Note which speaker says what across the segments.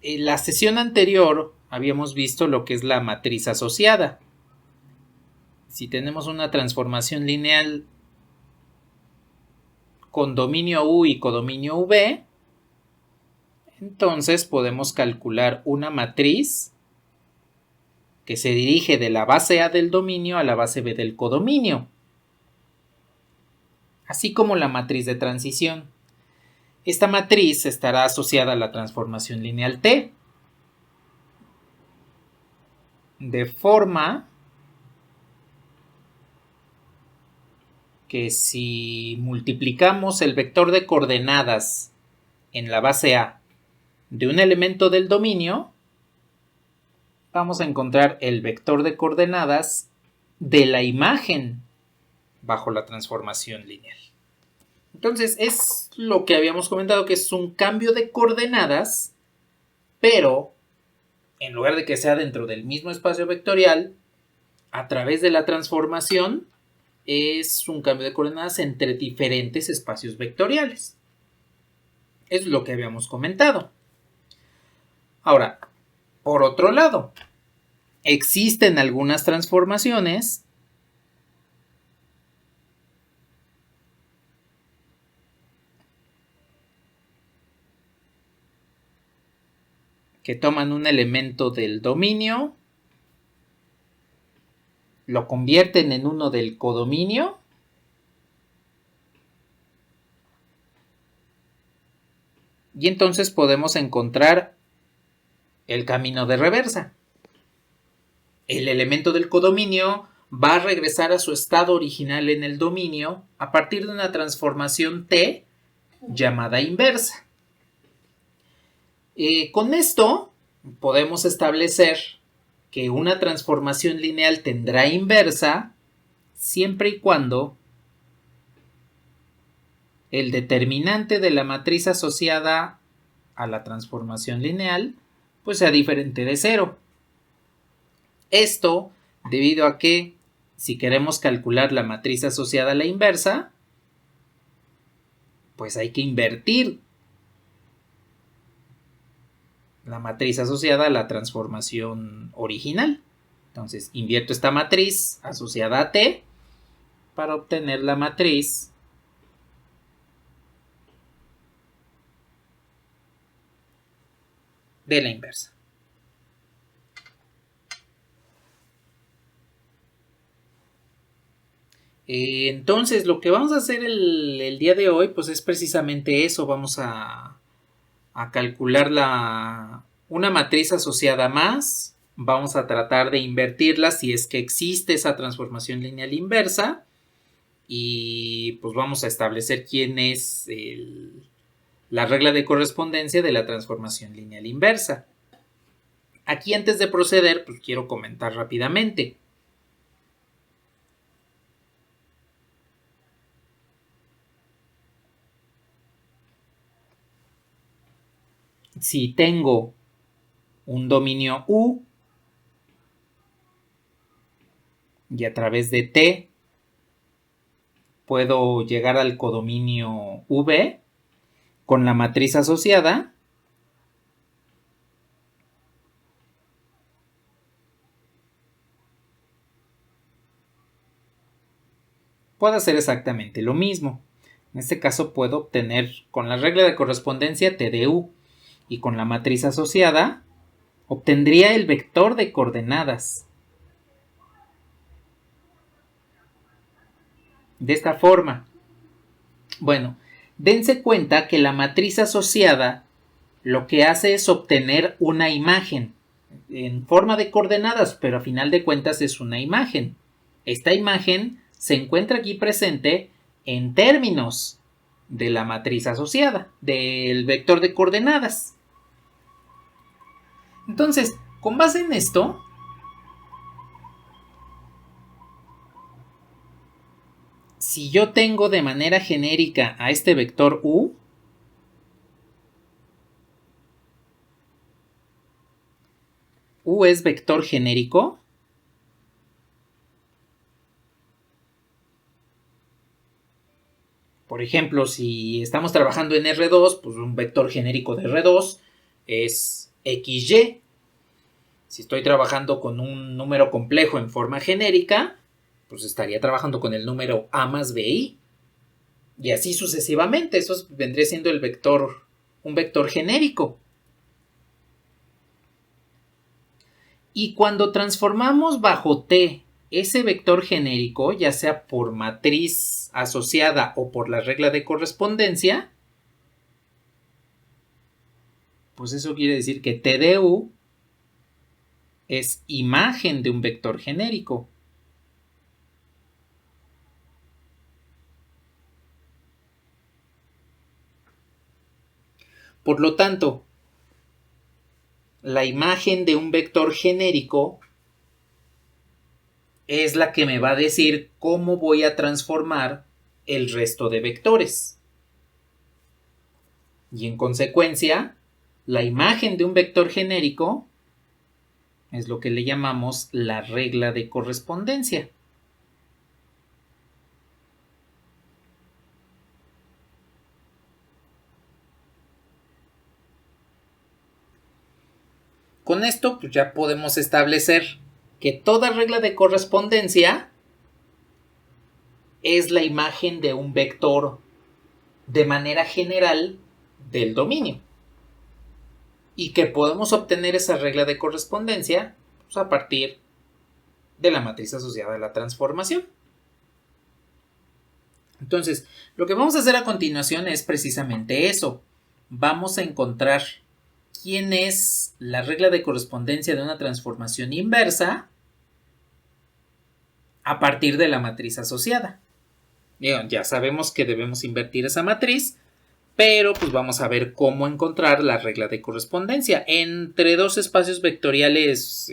Speaker 1: En la sesión anterior habíamos visto lo que es la matriz asociada. Si tenemos una transformación lineal con dominio U y codominio V, entonces podemos calcular una matriz que se dirige de la base A del dominio a la base B del codominio, así como la matriz de transición. Esta matriz estará asociada a la transformación lineal T, de forma que si multiplicamos el vector de coordenadas en la base A de un elemento del dominio, vamos a encontrar el vector de coordenadas de la imagen bajo la transformación lineal. Entonces es lo que habíamos comentado, que es un cambio de coordenadas, pero en lugar de que sea dentro del mismo espacio vectorial, a través de la transformación es un cambio de coordenadas entre diferentes espacios vectoriales. Es lo que habíamos comentado. Ahora, por otro lado, existen algunas transformaciones que toman un elemento del dominio, lo convierten en uno del codominio y entonces podemos encontrar el camino de reversa. El elemento del codominio va a regresar a su estado original en el dominio a partir de una transformación T llamada inversa. Con esto podemos establecer que una transformación lineal tendrá inversa siempre y cuando el determinante de la matriz asociada a la transformación lineal pues sea diferente de 0. Esto debido a que si queremos calcular la matriz asociada a la inversa, pues hay que invertir la matriz asociada a la transformación original. Entonces invierto esta matriz asociada a T para obtener la matriz de la inversa. Entonces lo que vamos a hacer el día de hoy pues es precisamente eso. Vamos a calcular una matriz asociada más. Vamos a tratar de invertirla si es que existe esa transformación lineal inversa. Y pues vamos a establecer quién es la regla de correspondencia de la transformación lineal inversa. Aquí antes de proceder, pues quiero comentar rápidamente. Si tengo un dominio U y a través de T puedo llegar al codominio V con la matriz asociada, puedo hacer exactamente lo mismo. En este caso puedo obtener con la regla de correspondencia T de U y con la matriz asociada obtendría el vector de coordenadas. De esta forma. Bueno, dense cuenta que la matriz asociada lo que hace es obtener una imagen en forma de coordenadas, pero a final de cuentas es una imagen. Esta imagen se encuentra aquí presente en términos de la matriz asociada, del vector de coordenadas. Entonces, con base en esto, si yo tengo de manera genérica a este vector U, U es vector genérico, por ejemplo, si estamos trabajando en R2, pues un vector genérico de R2 es XY. Si estoy trabajando con un número complejo en forma genérica, pues estaría trabajando con el número A más BI. Y así sucesivamente. Eso vendría siendo un vector genérico. Y cuando transformamos bajo T ese vector genérico, ya sea por matriz asociada o por la regla de correspondencia, pues eso quiere decir que T de U es imagen de un vector genérico. Por lo tanto, la imagen de un vector genérico es la que me va a decir cómo voy a transformar el resto de vectores. Y en consecuencia, la imagen de un vector genérico es lo que le llamamos la regla de correspondencia. Con esto, pues ya podemos establecer que toda regla de correspondencia es la imagen de un vector de manera general del dominio. Y que podemos obtener esa regla de correspondencia pues, a partir de la matriz asociada a la transformación. Entonces, lo que vamos a hacer a continuación es precisamente eso. Vamos a encontrar quién es la regla de correspondencia de una transformación inversa a partir de la matriz asociada. Ya sabemos que debemos invertir esa matriz, pero pues vamos a ver cómo encontrar la regla de correspondencia entre dos espacios vectoriales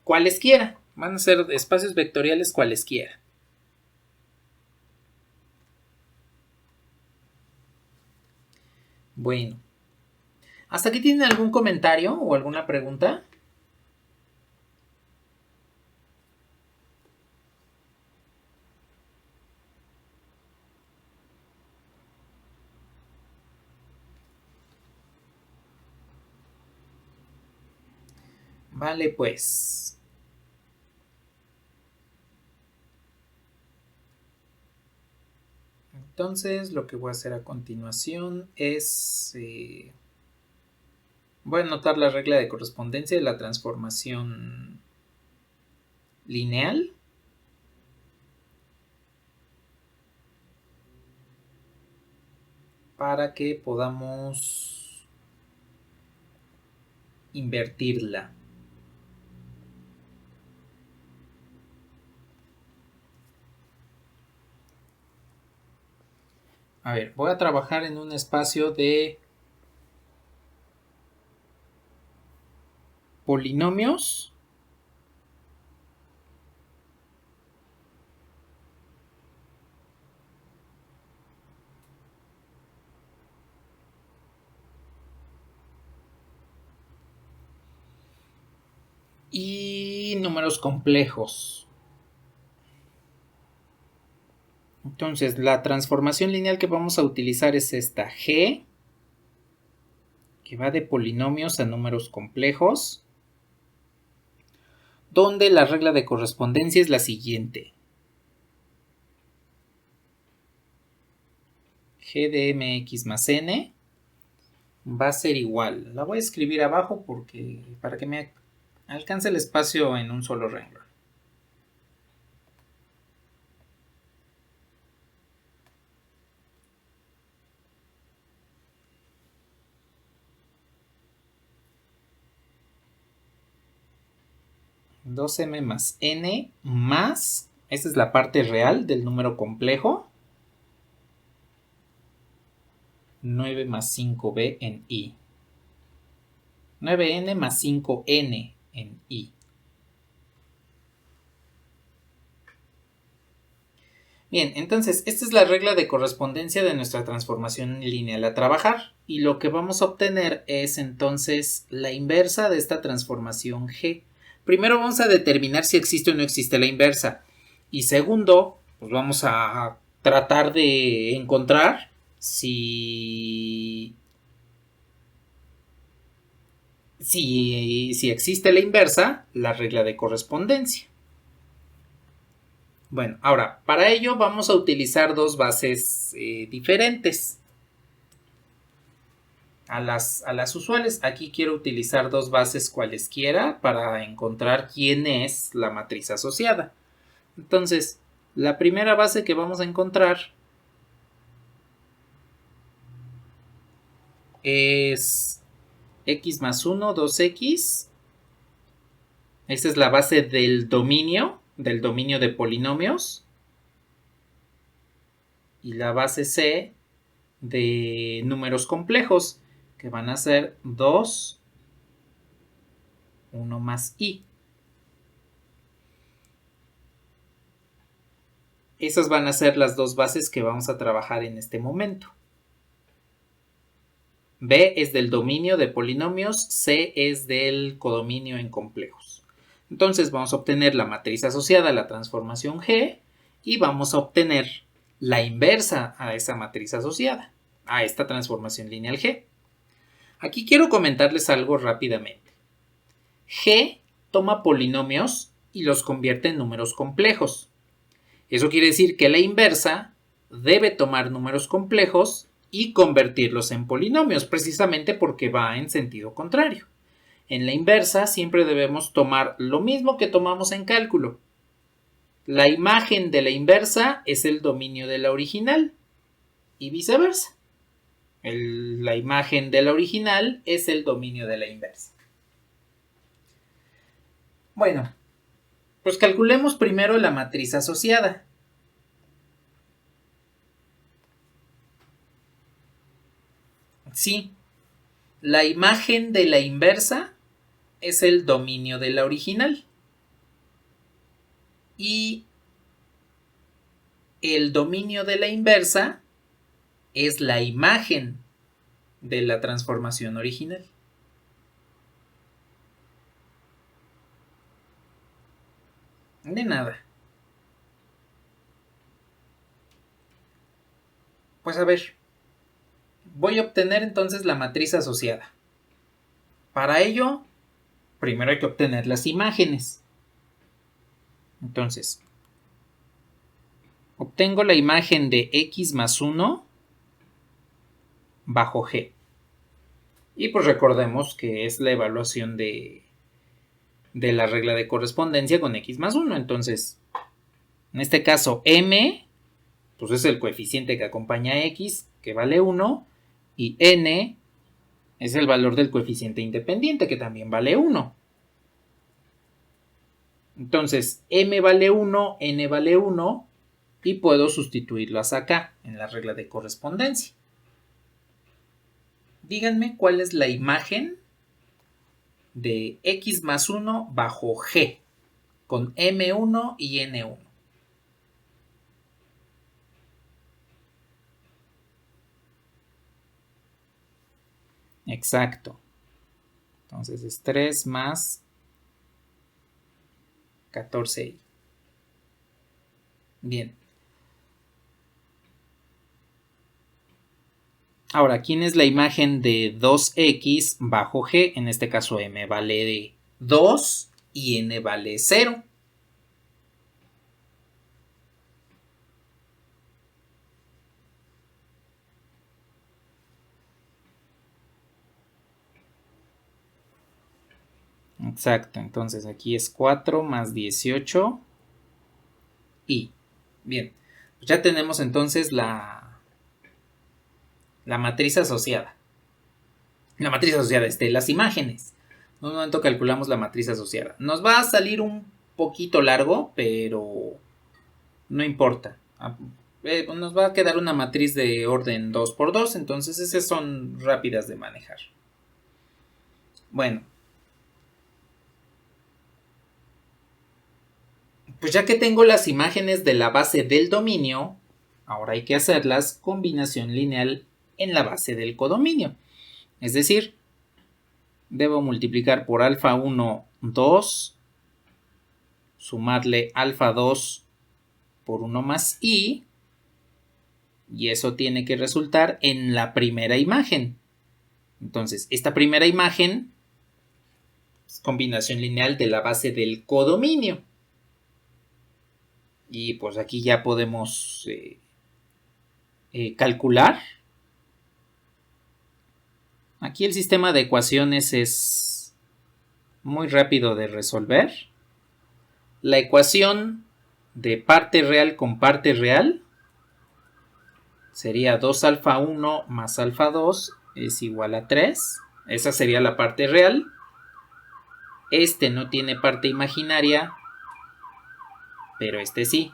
Speaker 1: cualesquiera. Van a ser espacios vectoriales cualesquiera. Bueno, ¿hasta aquí tienen algún comentario o alguna pregunta? Vale, pues. Entonces, lo que voy a hacer a continuación es... voy a anotar la regla de correspondencia de la transformación lineal. Para que podamos invertirla. A ver, voy a trabajar en un espacio de polinomios y números complejos. Entonces, la transformación lineal que vamos a utilizar es esta G, que va de polinomios a números complejos, donde la regla de correspondencia es la siguiente. G de mx más n va a ser igual. La voy a escribir abajo para que me alcance el espacio en un solo renglón. (2m más n más), esta es la parte real del número complejo, 9 más 5b en i. 9n más 5n en i. Bien, entonces esta es la regla de correspondencia de nuestra transformación lineal a trabajar. Y lo que vamos a obtener es entonces la inversa de esta transformación G. Primero vamos a determinar si existe o no existe la inversa. Y segundo, pues vamos a tratar de encontrar si Si existe la inversa, la regla de correspondencia. Bueno, ahora, para ello vamos a utilizar dos bases diferentes a las usuales. Aquí quiero utilizar dos bases cualesquiera para encontrar quién es la matriz asociada. Entonces, la primera base que vamos a encontrar es x más 1, 2x. Esta es la base del dominio de polinomios. Y la base C de números complejos, que van a ser 2, 1 más i. Esas van a ser las dos bases que vamos a trabajar en este momento. B es del dominio de polinomios, C es del codominio en complejos. Entonces vamos a obtener la matriz asociada a la transformación G y vamos a obtener la inversa a esa matriz asociada, a esta transformación lineal G. Aquí quiero comentarles algo rápidamente. G toma polinomios y los convierte en números complejos. Eso quiere decir que la inversa debe tomar números complejos y convertirlos en polinomios, precisamente porque va en sentido contrario. En la inversa siempre debemos tomar lo mismo que tomamos en cálculo. La imagen de la inversa es el dominio de la original y viceversa. La imagen de la original es el dominio de la inversa. Bueno, pues calculemos primero la matriz asociada. Sí, la imagen de la inversa es el dominio de la original. Y el dominio de la inversa es la imagen de la transformación original. De nada. Pues a ver, voy a obtener entonces la matriz asociada. Para ello, primero hay que obtener las imágenes. Entonces, obtengo la imagen de x más 1 bajo g. Y pues recordemos que es la evaluación de la regla de correspondencia con x más 1. Entonces, en este caso, m pues es el coeficiente que acompaña a x, que vale 1, y n es el valor del coeficiente independiente, que también vale 1. Entonces, m vale 1, n vale 1, y puedo sustituirlas acá, en la regla de correspondencia. Díganme cuál es la imagen de x más 1 bajo g, con m1 y n1. Exacto. Entonces es 3 más 14i. Bien. Ahora, ¿quién es la imagen de 2x bajo g? En este caso m vale de 2 y n vale 0. Exacto, entonces aquí es 4 más 18 y bien, pues ya tenemos entonces la matriz asociada. La matriz asociada es de las imágenes. En un momento calculamos la matriz asociada. Nos va a salir un poquito largo, pero no importa. Nos va a quedar una matriz de orden 2×2, entonces esas son rápidas de manejar. Bueno, pues ya que tengo las imágenes de la base del dominio, ahora hay que hacerlas combinación lineal en la base del codominio. Es decir, debo multiplicar por alfa 1, 2, sumarle alfa 2 por 1 más i, y eso tiene que resultar en la primera imagen. Entonces, esta primera imagen combinación lineal de la base del codominio. Y pues aquí ya podemos calcular. Aquí el sistema de ecuaciones es muy rápido de resolver. La ecuación de parte real con parte real sería 2 alfa 1 más alfa 2 es igual a 3. Esa sería la parte real. Este no tiene parte imaginaria, pero este sí.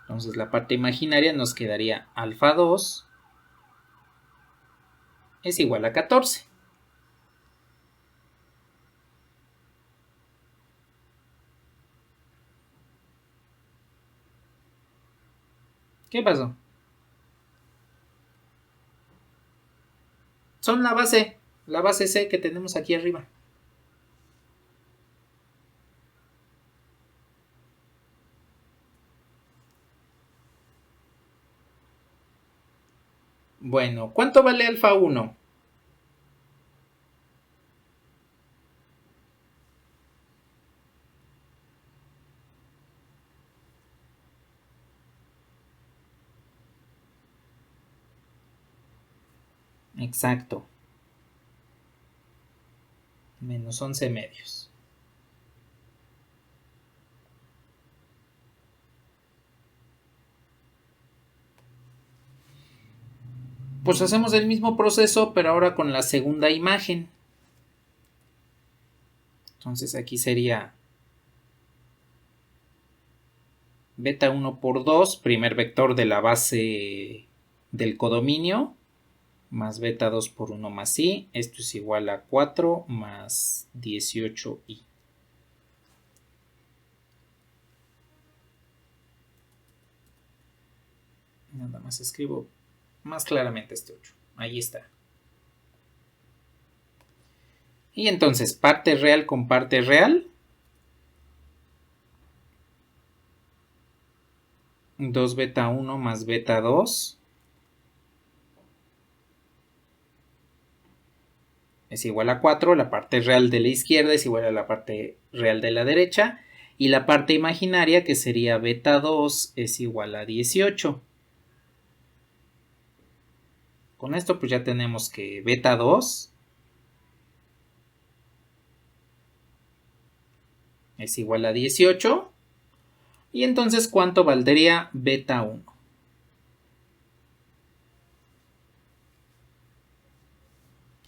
Speaker 1: Entonces la parte imaginaria nos quedaría alfa 2 es igual a 14. ¿Qué pasó? Son la base C que tenemos aquí arriba. Bueno, ¿cuánto vale alfa 1? Exacto. Menos 11 medios. Pues hacemos el mismo proceso, pero ahora con la segunda imagen. Entonces aquí sería beta 1 por 2, primer vector de la base del codominio, más beta 2 por 1 más i. Esto es igual a 4 más 18i. Nada más escribo más claramente este 8. Ahí está. Y entonces, parte real con parte real. 2 beta 1 más beta 2 es igual a 4. La parte real de la izquierda es igual a la parte real de la derecha. Y la parte imaginaria, que sería beta 2, es igual a 18. Con esto pues ya tenemos que beta 2 es igual a 18. Y entonces, ¿cuánto valdría beta 1?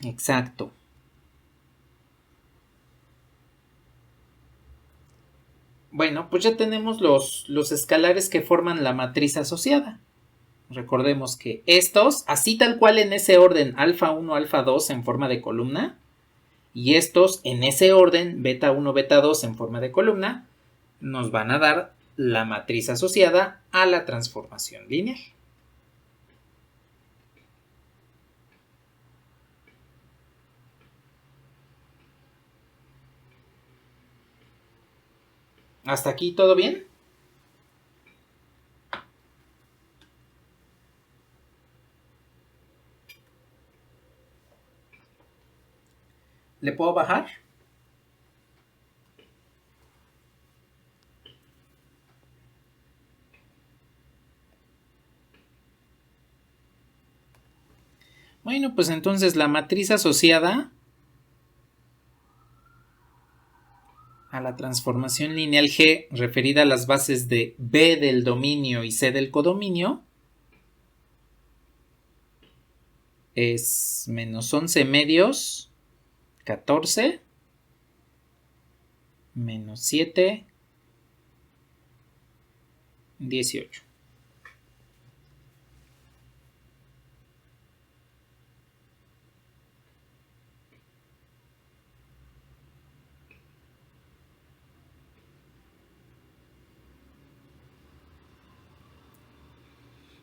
Speaker 1: Exacto. Bueno, pues ya tenemos los escalares que forman la matriz asociada. Recordemos que estos, así tal cual en ese orden, alfa 1, alfa 2 en forma de columna, y estos en ese orden, beta 1, beta 2 en forma de columna, nos van a dar la matriz asociada a la transformación lineal. ¿Hasta aquí todo bien? ¿Le puedo bajar? Bueno, pues entonces la matriz asociada a la transformación lineal G referida a las bases de B del dominio y C del codominio es menos 11 medios, 14, menos 7, 18.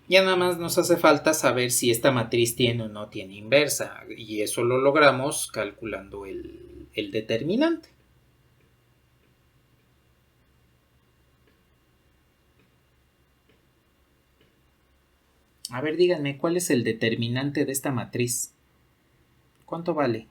Speaker 1: Ya nada más nos hace falta saber si esta matriz tiene o no tiene inversa, y eso lo logramos calculando el determinante. A ver, díganme, ¿cuál es el determinante de esta matriz? ¿Cuánto vale?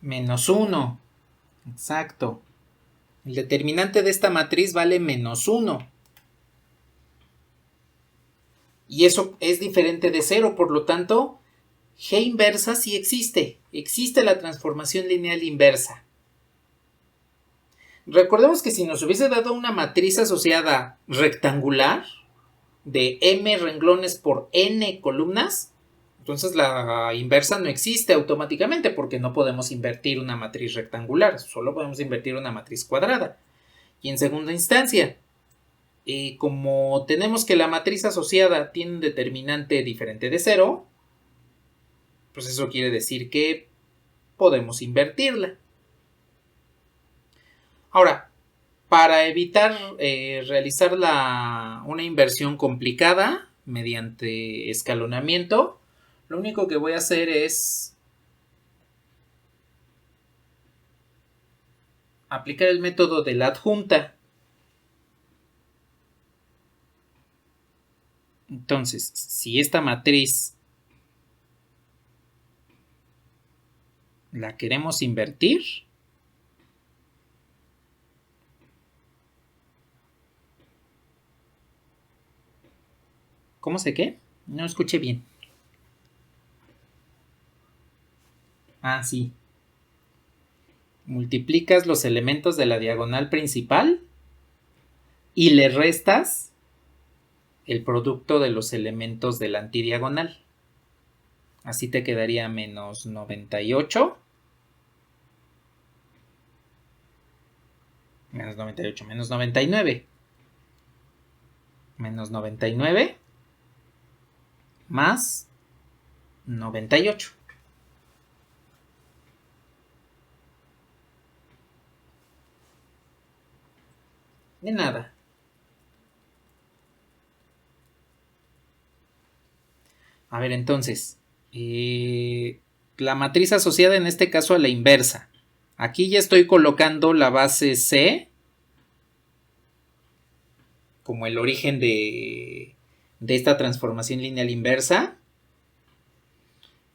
Speaker 1: Menos 1. Exacto. El determinante de esta matriz vale menos 1. Y eso es diferente de 0, por lo tanto, G inversa sí existe. Existe la transformación lineal inversa. Recordemos que si nos hubiese dado una matriz asociada rectangular de m renglones por n columnas, entonces la inversa no existe automáticamente porque no podemos invertir una matriz rectangular, solo podemos invertir una matriz cuadrada. Y en segunda instancia, como tenemos que la matriz asociada tiene un determinante diferente de 0, pues eso quiere decir que podemos invertirla. Ahora, para evitar realizar una inversión complicada mediante escalonamiento, lo único que voy a hacer es aplicar el método de la adjunta. Entonces, si esta matriz la queremos invertir, ¿cómo se qué? No escuché bien. Ah, sí. Multiplicas los elementos de la diagonal principal y le restas el producto de los elementos de la antidiagonal. Así te quedaría menos 98. Menos 98, menos 99. Menos 99 más 98. De nada. A ver, entonces, la matriz asociada en este caso a la inversa. Aquí ya estoy colocando la base C como el origen de esta transformación lineal inversa.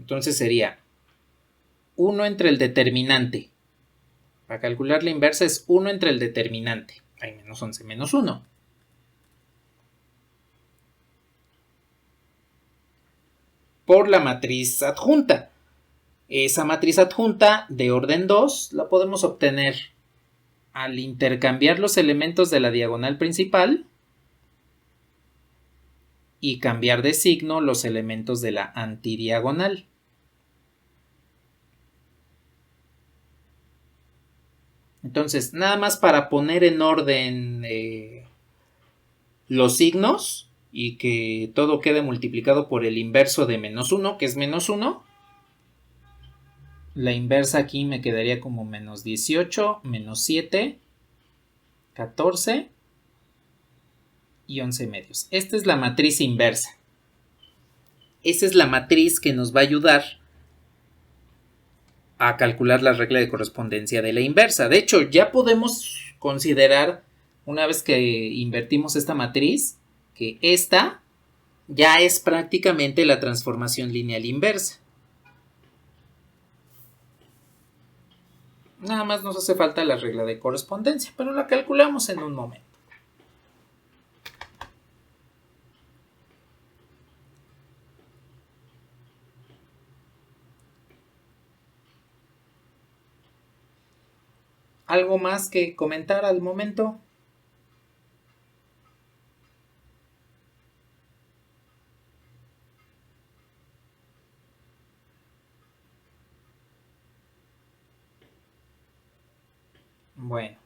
Speaker 1: Entonces sería 1 entre el determinante. Para calcular la inversa es 1 entre el determinante. Hay menos 11 menos 1. Por la matriz adjunta. Esa matriz adjunta de orden 2 la podemos obtener al intercambiar los elementos de la diagonal principal y cambiar de signo los elementos de la antidiagonal. Entonces, nada más para poner en orden los signos y que todo quede multiplicado por el inverso de menos 1, que es menos 1. La inversa aquí me quedaría como menos 18, menos 7, 14 y 11 medios. Esta es la matriz inversa. Esa es la matriz que nos va a ayudar a calcular la regla de correspondencia de la inversa. De hecho, ya podemos considerar, una vez que invertimos esta matriz, que esta ya es prácticamente la transformación lineal inversa. Nada más nos hace falta la regla de correspondencia, pero la calculamos en un momento. ¿Algo más que comentar al momento? Bueno.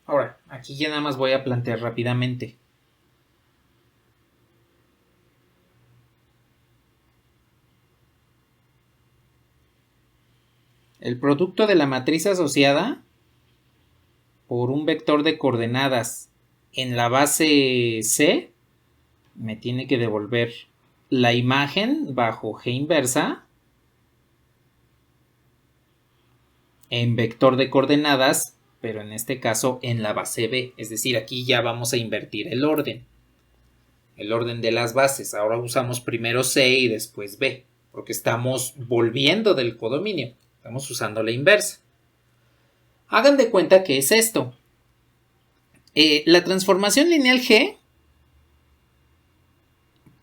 Speaker 1: Ahora, aquí ya nada más voy a plantear rápidamente. El producto de la matriz asociada por un vector de coordenadas en la base C me tiene que devolver la imagen bajo G inversa en vector de coordenadas, pero en este caso en la base B. Es decir, aquí ya vamos a invertir el orden de las bases. Ahora usamos primero C y después B, porque estamos volviendo del codominio. Estamos usando la inversa. Hagan de cuenta que es esto. La transformación lineal G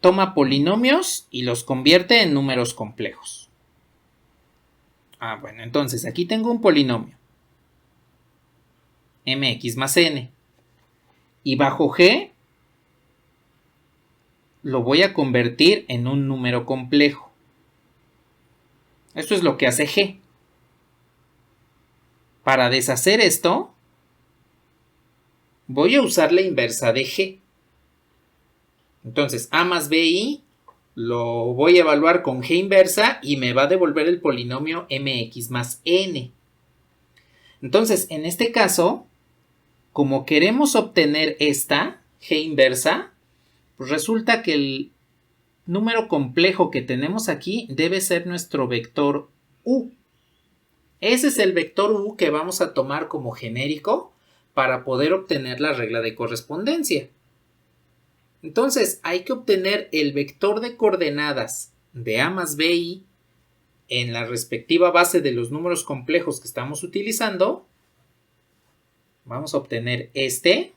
Speaker 1: toma polinomios y los convierte en números complejos. Bueno, entonces aquí tengo un polinomio. Mx más n. Y bajo G lo voy a convertir en un número complejo. Esto es lo que hace G. Para deshacer esto, voy a usar la inversa de G. Entonces, A más BI lo voy a evaluar con G inversa y me va a devolver el polinomio Mx más N. Entonces, en este caso, como queremos obtener esta G inversa, pues resulta que el número complejo que tenemos aquí debe ser nuestro vector U. Ese es el vector U que vamos a tomar como genérico para poder obtener la regla de correspondencia. Entonces, hay que obtener el vector de coordenadas de A más BI en la respectiva base de los números complejos que estamos utilizando. Vamos a obtener este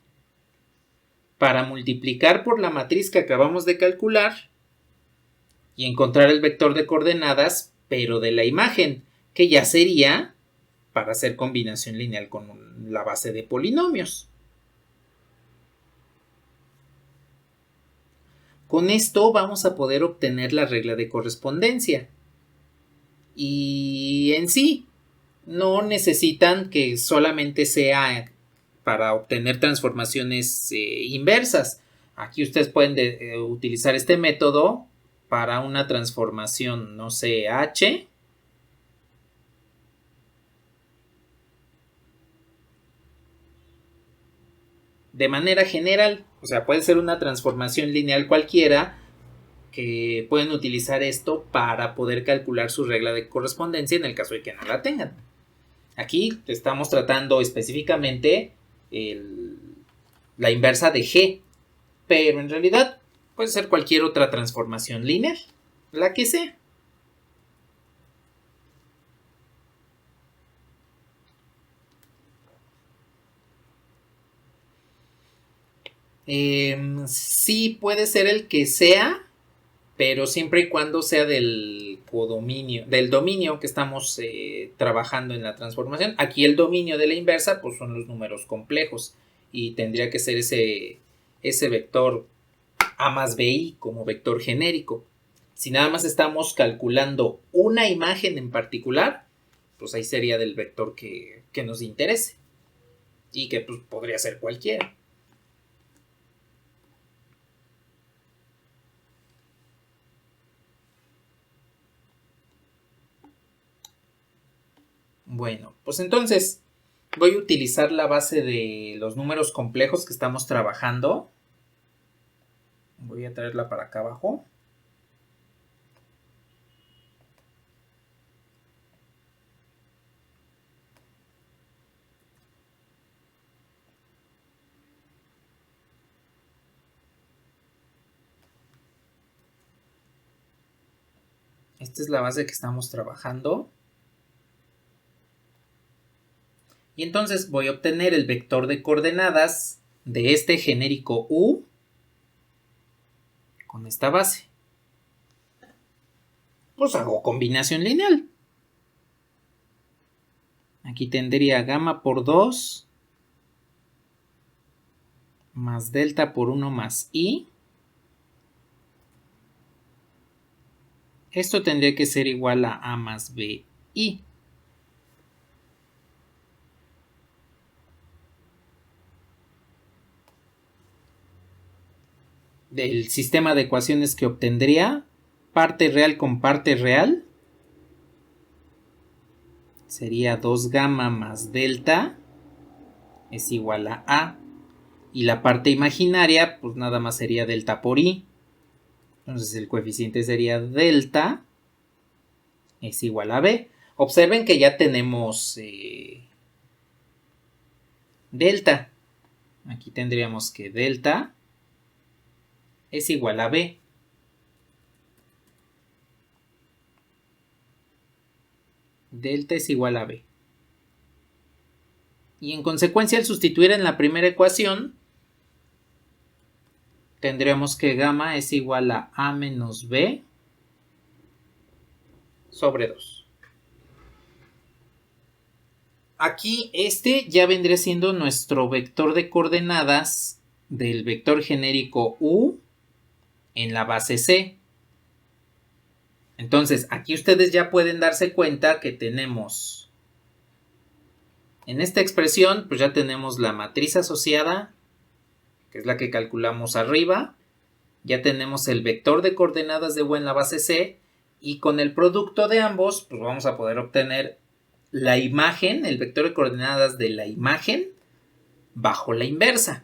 Speaker 1: para multiplicar por la matriz que acabamos de calcular y encontrar el vector de coordenadas, pero de la imagen, que ya sería para hacer combinación lineal con la base de polinomios. Con esto vamos a poder obtener la regla de correspondencia. Y en sí, no necesitan que solamente sea para obtener transformaciones inversas. Aquí ustedes pueden utilizar este método para una transformación, no sé, H. De manera general, o sea, puede ser una transformación lineal cualquiera, que pueden utilizar esto para poder calcular su regla de correspondencia en el caso de que no la tengan. Aquí estamos tratando específicamente la inversa de G, pero en realidad puede ser cualquier otra transformación lineal, la que sea. Sí puede ser el que sea, pero siempre y cuando sea del dominio que estamos trabajando en la transformación. Aquí el dominio de la inversa pues son los números complejos y tendría que ser ese vector A más BI como vector genérico. Si nada más estamos calculando una imagen en particular, pues ahí sería del vector que nos interese y que pues podría ser cualquiera. Bueno, pues entonces voy a utilizar la base de los números complejos que estamos trabajando. Voy a traerla para acá abajo. Esta es la base que estamos trabajando. Y entonces voy a obtener el vector de coordenadas de este genérico U con esta base. Pues hago combinación lineal. Aquí tendría gamma por 2 más delta por 1 más i. Esto tendría que ser igual a más bi. Del sistema de ecuaciones que obtendría, parte real con parte real, sería 2 gamma más delta es igual a A. Y la parte imaginaria, pues nada más sería delta por i. Entonces el coeficiente sería delta es igual a B. Observen que ya tenemos delta. Aquí tendríamos que delta es igual a B. Delta es igual a B. Y en consecuencia, al sustituir en la primera ecuación, tendremos que gamma es igual a A menos B sobre 2. Aquí este ya vendría siendo nuestro vector de coordenadas del vector genérico U en la base C. Entonces, aquí ustedes ya pueden darse cuenta que tenemos, en esta expresión, pues ya tenemos la matriz asociada, que es la que calculamos arriba. Ya tenemos el vector de coordenadas de U en la base C. Y con el producto de ambos, pues vamos a poder obtener la imagen, el vector de coordenadas de la imagen bajo la inversa.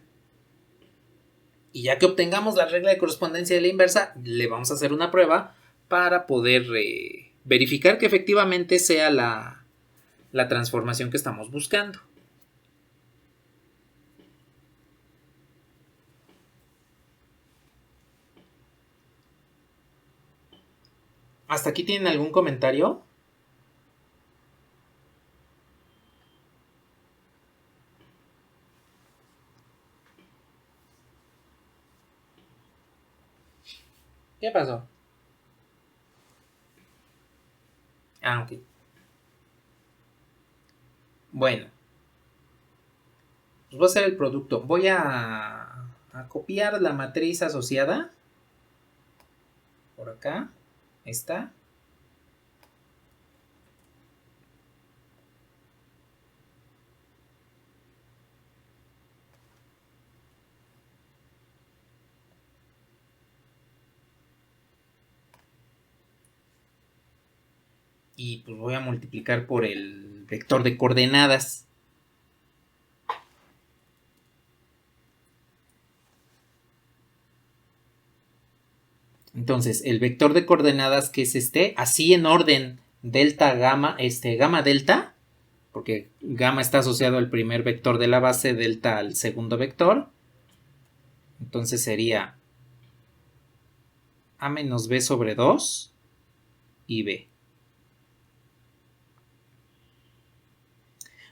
Speaker 1: Y ya que obtengamos la regla de correspondencia de la inversa, le vamos a hacer una prueba para poder verificar que efectivamente sea la transformación que estamos buscando. ¿Hasta aquí tienen algún comentario? ¿Qué pasó? Ah, ok. Bueno. Pues voy a hacer el producto. Voy a copiar la matriz asociada. Por acá. Esta. Y pues voy a multiplicar por el vector de coordenadas. Entonces, el vector de coordenadas que es este, así en orden delta, gamma, gamma, delta, porque gamma está asociado al primer vector de la base, delta al segundo vector. Entonces sería A menos B sobre 2 y B.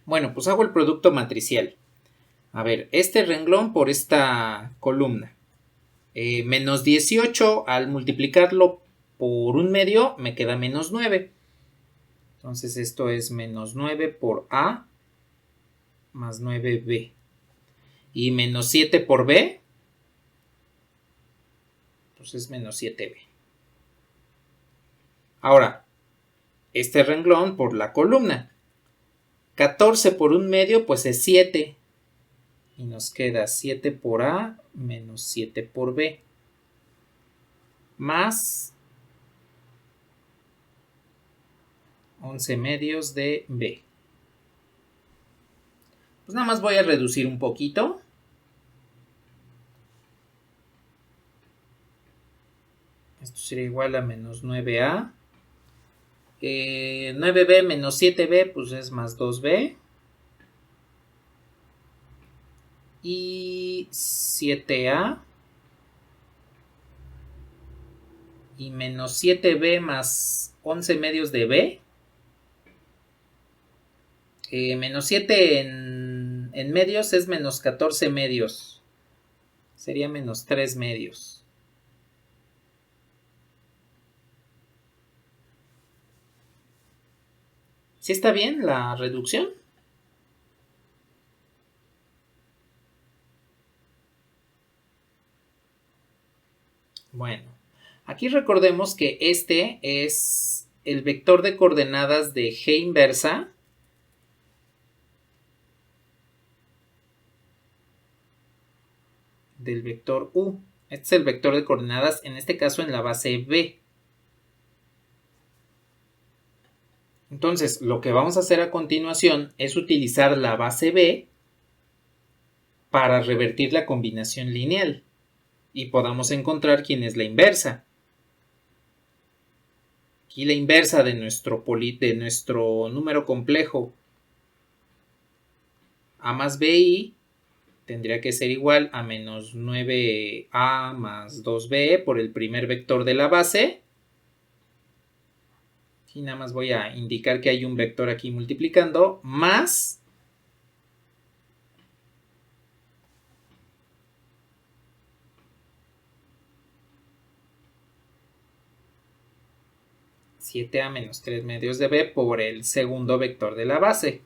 Speaker 1: Bueno, pues hago el producto matricial. A ver, este renglón por esta columna. Menos 18 al multiplicarlo por un medio me queda menos 9. Entonces esto es menos 9 por A más 9B. Y menos 7 por B, pues es menos 7B. Ahora, este renglón por la columna. 14 por un medio, pues es 7. Y nos queda 7 por A menos 7 por B. Más 11 medios de B. Pues nada más voy a reducir un poquito. Esto sería igual a menos 9A. 9B menos 7B, pues es más 2B. Y 7A. Y menos 7B más 11 medios de B. Menos 7 en medios es menos 14 medios. Sería menos 3 medios. ¿Sí está bien la reducción? Bueno, aquí recordemos que este es el vector de coordenadas de G inversa del vector U. Este es el vector de coordenadas, en este caso en la base B. Entonces, lo que vamos a hacer a continuación es utilizar la base B para revertir la combinación lineal y podamos encontrar quién es la inversa. Aquí la inversa de nuestro número complejo a más bi tendría que ser igual a menos 9a más 2b por el primer vector de la base. Y nada más voy a indicar que hay un vector aquí multiplicando, más 7a menos 3 medios de b por el segundo vector de la base.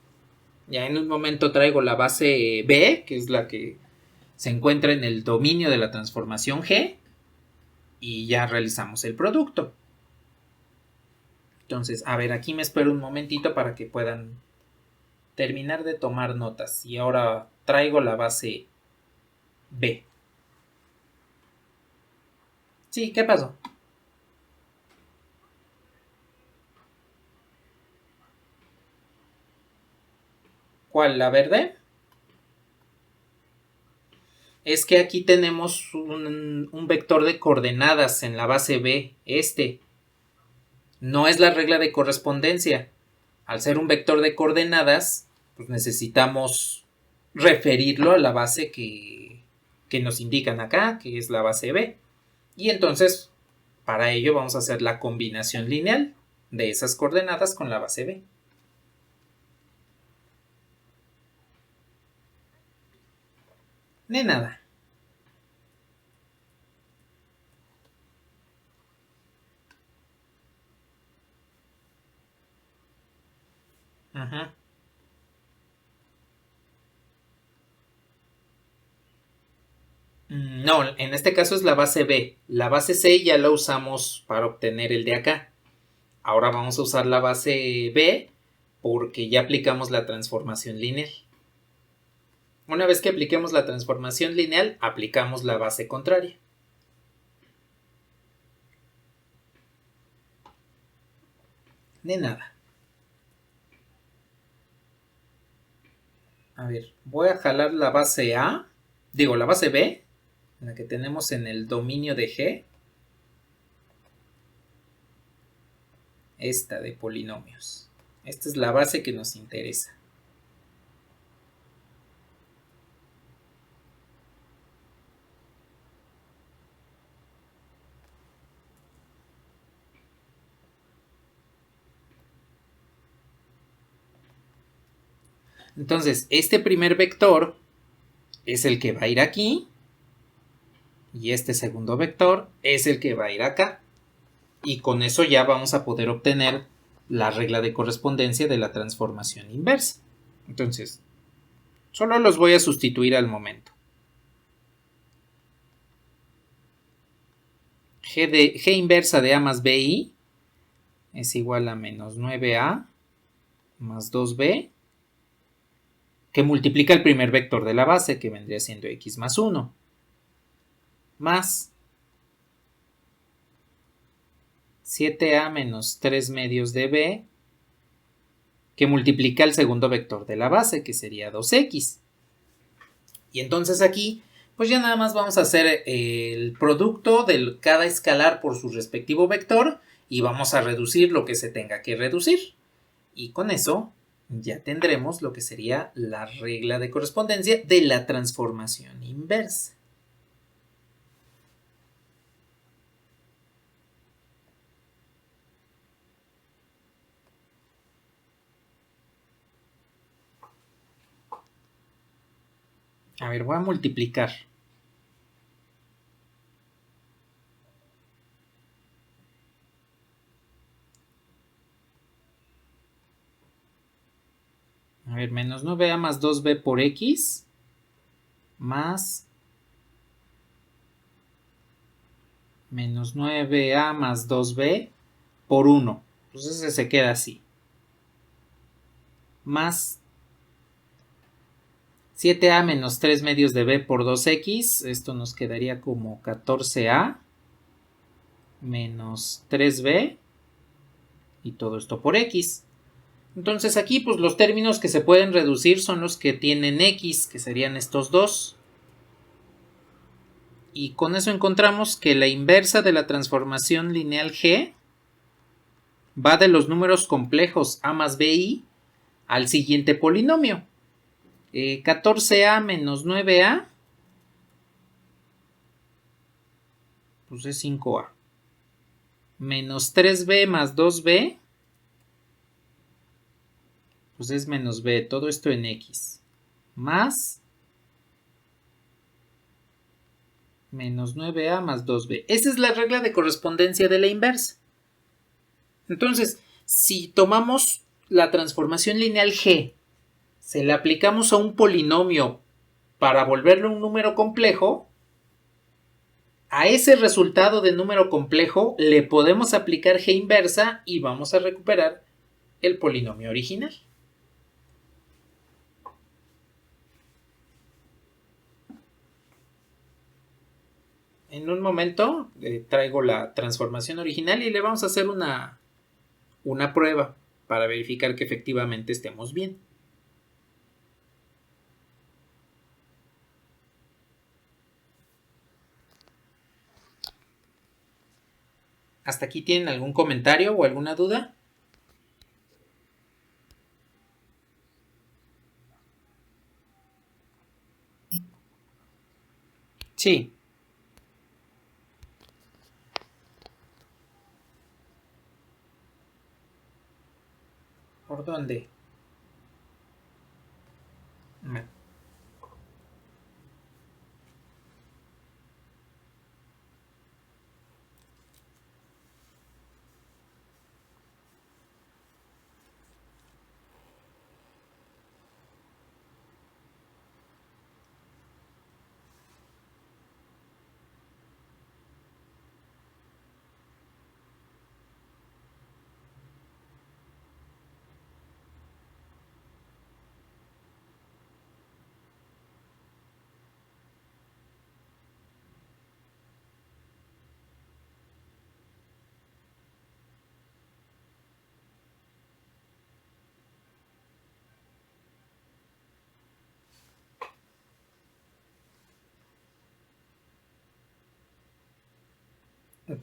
Speaker 1: Ya en un momento traigo la base b, que es la que se encuentra en el dominio de la transformación G, y ya realizamos el producto. Entonces, a ver, aquí me espero un momentito para que puedan terminar de tomar notas. Y ahora traigo la base B. Sí, ¿qué pasó? ¿Cuál? ¿La verde? Es que aquí tenemos un vector de coordenadas en la base B, este. No es la regla de correspondencia. Al ser un vector de coordenadas, pues necesitamos referirlo a la base que nos indican acá, que es la base B. Y entonces, para ello vamos a hacer la combinación lineal de esas coordenadas con la base B. De nada. Ajá. No, en este caso es la base B. La base C ya la usamos para obtener el de acá. Ahora vamos a usar la base B porque ya aplicamos la transformación lineal. Una vez que apliquemos la transformación lineal, aplicamos la base contraria. De nada. A ver, voy a jalar la base A, la base B, la que tenemos en el dominio de G. Esta de polinomios. Esta es la base que nos interesa. Entonces, este primer vector es el que va a ir aquí. Y este segundo vector es el que va a ir acá. Y con eso ya vamos a poder obtener la regla de correspondencia de la transformación inversa. Entonces, solo los voy a sustituir al momento. G inversa de A más BI es igual a menos 9A más 2B, que multiplica el primer vector de la base, que vendría siendo X más 1, más 7A menos 3 medios de B, que multiplica el segundo vector de la base, que sería 2X. Y entonces aquí, pues ya nada más vamos a hacer el producto de cada escalar por su respectivo vector y vamos a reducir lo que se tenga que reducir. Y con eso ya tendremos lo que sería la regla de correspondencia de la transformación inversa. A ver, voy a multiplicar. A ver, menos 9a más 2b por x más menos 9a más 2b por 1. Entonces se queda así. Más 7a menos 3 medios de b por 2x. Esto nos quedaría como 14a menos 3b. Y todo esto por x. Entonces aquí pues los términos que se pueden reducir son los que tienen x, que serían estos dos. Y con eso encontramos que la inversa de la transformación lineal G va de los números complejos a más bi al siguiente polinomio. 14a menos 9a, pues es 5a. Menos 3b más 2b, pues es menos b, todo esto en x. Más menos 9a más 2b. Esa es la regla de correspondencia de la inversa. Entonces, si tomamos la transformación lineal g, se la aplicamos a un polinomio para volverlo un número complejo, a ese resultado de número complejo le podemos aplicar g inversa y vamos a recuperar el polinomio original. En un momento traigo la transformación original y le vamos a hacer una prueba para verificar que efectivamente estemos bien. ¿Hasta aquí tienen algún comentario o alguna duda? Sí. ¿Por dónde? Bueno.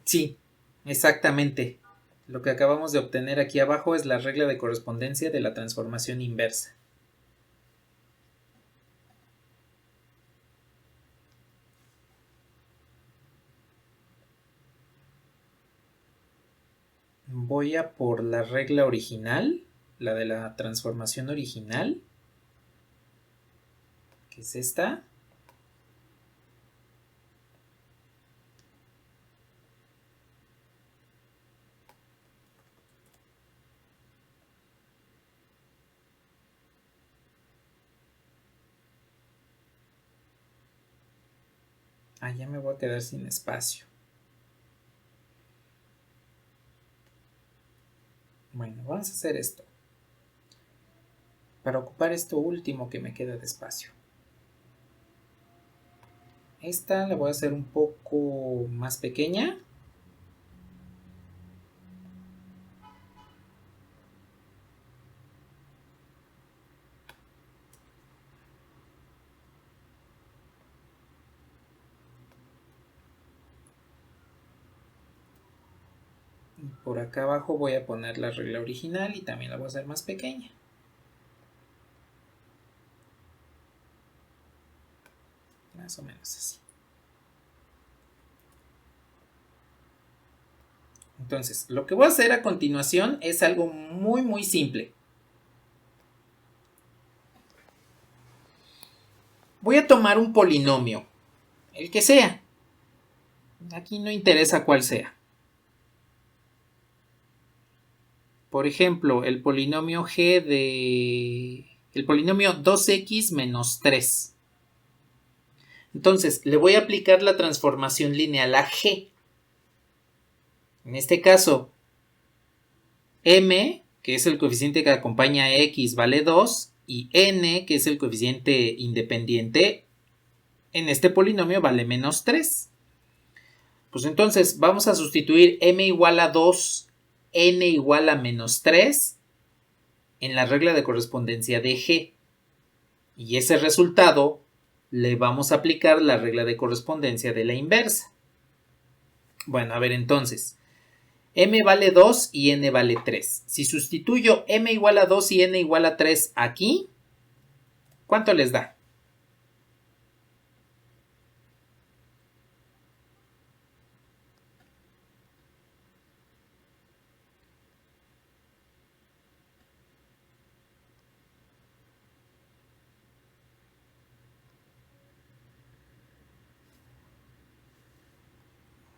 Speaker 1: Sí, exactamente. Lo que acabamos de obtener aquí abajo es la regla de correspondencia de la transformación inversa. Voy a por la regla original, la de la transformación original, que es esta. Ya me voy a quedar sin espacio. Bueno, vamos a hacer esto. Para ocupar esto último que me queda de espacio. Esta la voy a hacer un poco más pequeña. Y por acá abajo voy a poner la regla original y también la voy a hacer más pequeña. Más o menos así. Entonces, lo que voy a hacer a continuación es algo muy simple. Voy a tomar un polinomio, el que sea. Aquí no interesa cuál sea. Por ejemplo, el polinomio g de... el polinomio 2x menos 3. Entonces, le voy a aplicar la transformación lineal a g. En este caso, m, que es el coeficiente que acompaña a x, vale 2, y n, que es el coeficiente independiente, en este polinomio vale menos 3. Pues entonces vamos a sustituir m igual a 2, n igual a menos 3 en la regla de correspondencia de g. Y ese resultado le vamos a aplicar la regla de correspondencia de la inversa. Bueno, a ver entonces. m vale 2 y n vale 3. Si sustituyo m igual a 2 y n igual a 3 aquí, ¿cuánto les da?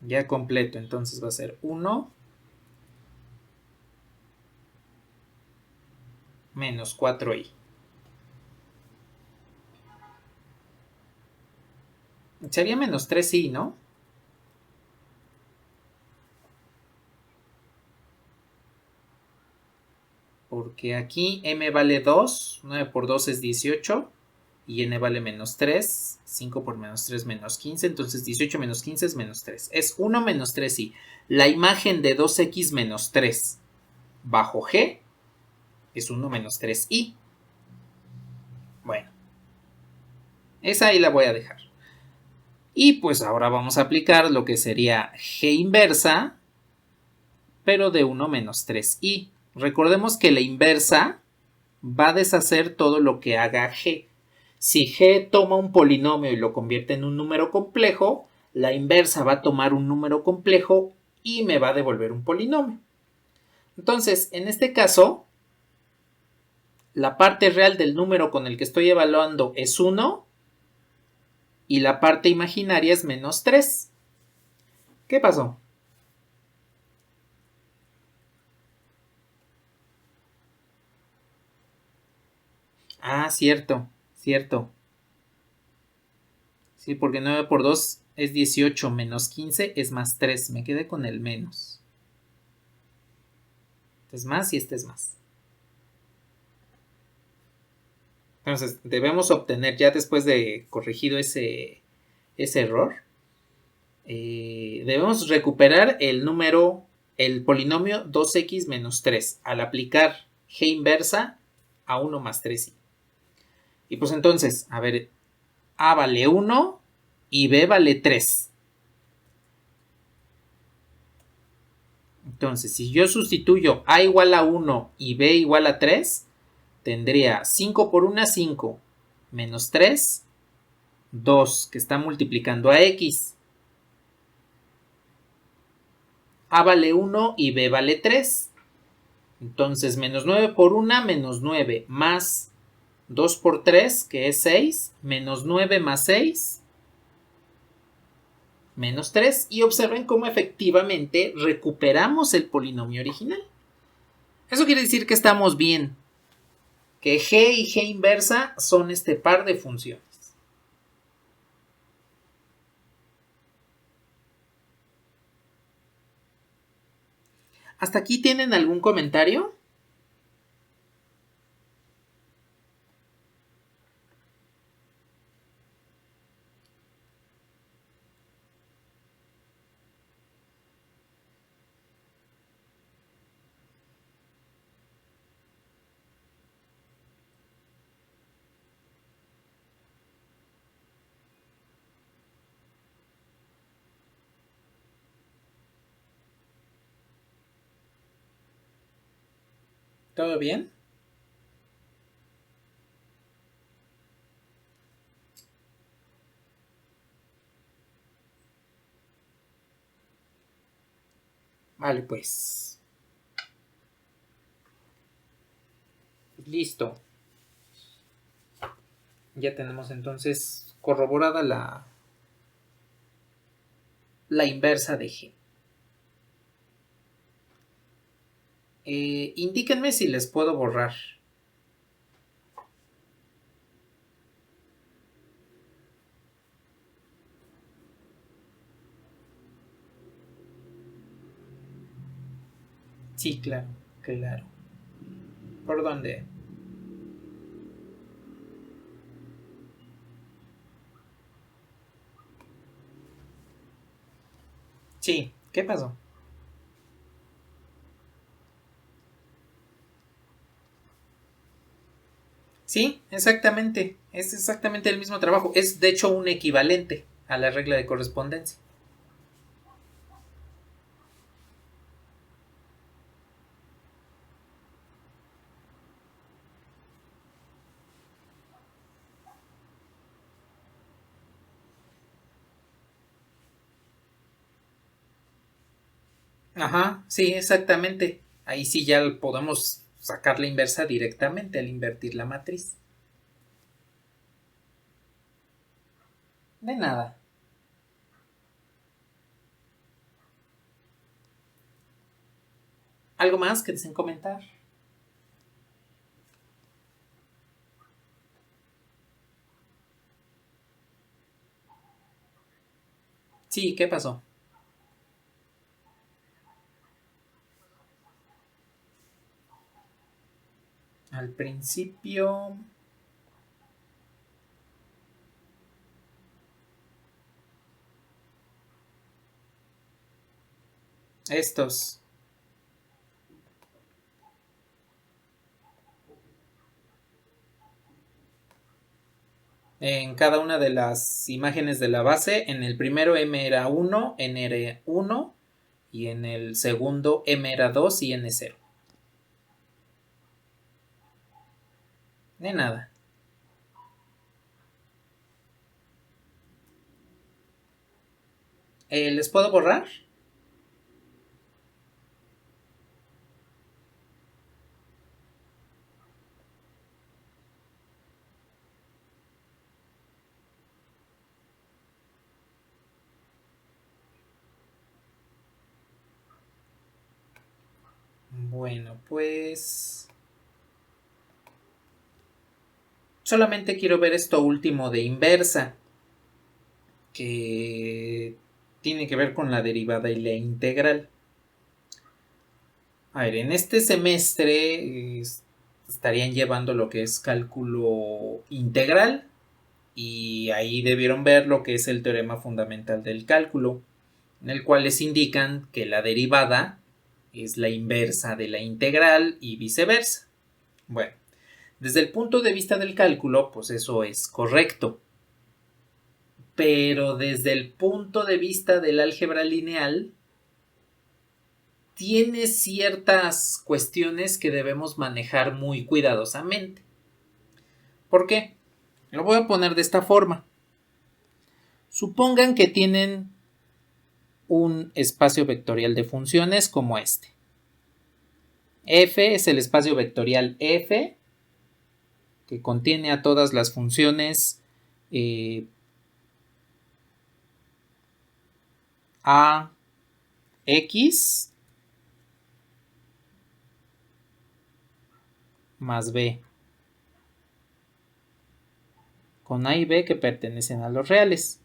Speaker 1: Ya completo, entonces va a ser 1 menos 4i. Sería menos 3i, ¿no? Porque aquí m vale 2, 9 por 2 es 18, y n vale menos 3, 5 por menos 3 menos 15, entonces 18 menos 15 es menos 3. Es 1 menos 3i. La imagen de 2x menos 3 bajo g es 1 menos 3i. Bueno, esa ahí la voy a dejar. Y pues ahora vamos a aplicar lo que sería g inversa, pero de 1 menos 3i. Recordemos que la inversa va a deshacer todo lo que haga g. Si g toma un polinomio y lo convierte en un número complejo, la inversa va a tomar un número complejo y me va a devolver un polinomio. Entonces, en este caso, la parte real del número con el que estoy evaluando es 1 y la parte imaginaria es menos 3. ¿Qué pasó? Ah, cierto, cierto. Sí, porque 9 por 2 es 18, menos 15 es más 3. Me quedé con el menos. Este es más y este es más. Entonces, debemos obtener, ya después de corregido ese error, debemos recuperar el número, el polinomio 2x menos 3 al aplicar g inversa a 1 más 3i. Y pues entonces, a ver, a vale 1 y b vale 3. Entonces, si yo sustituyo a igual a 1 y b igual a 3, tendría 5 por 1, 5, menos 3, 2, que está multiplicando a x. A vale 1 y b vale 3. Entonces, menos 9 por 1, menos 9, más 2 por 3, que es 6, menos 9 más 6, menos 3. Y observen cómo efectivamente recuperamos el polinomio original. Eso quiere decir que estamos bien, que g y g inversa son este par de funciones. ¿Hasta aquí tienen algún comentario? ¿Todo bien? Vale, pues. Listo. Ya tenemos entonces corroborada la inversa de g. Indíquenme si les puedo borrar. Sí, claro, claro. ¿Por dónde? Sí, ¿qué pasó? Sí, exactamente. Es exactamente el mismo trabajo. Es de hecho un equivalente a la regla de correspondencia. Ajá, sí, exactamente. Ahí sí ya podemos sacar la inversa directamente al invertir la matriz. De nada. ¿Algo más que deseen comentar? Sí, ¿qué pasó? Al principio... Estos. En cada una de las imágenes de la base, en el primero M era 1, N era 1 y en el segundo M era 2 y N 0. De nada. ¿Les puedo borrar? Bueno, pues... solamente quiero ver esto último de inversa, que tiene que ver con la derivada y la integral. A ver, en este semestre estarían llevando lo que es cálculo integral y ahí debieron ver lo que es el teorema fundamental del cálculo, en el cual les indican que la derivada es la inversa de la integral y viceversa. Bueno, desde el punto de vista del cálculo, pues eso es correcto. Pero desde el punto de vista del álgebra lineal, tiene ciertas cuestiones que debemos manejar muy cuidadosamente. ¿Por qué? Lo voy a poner de esta forma. Supongan que tienen un espacio vectorial de funciones como este. F es el espacio vectorial F que contiene a todas las funciones a x más b, con a y b que pertenecen a los reales.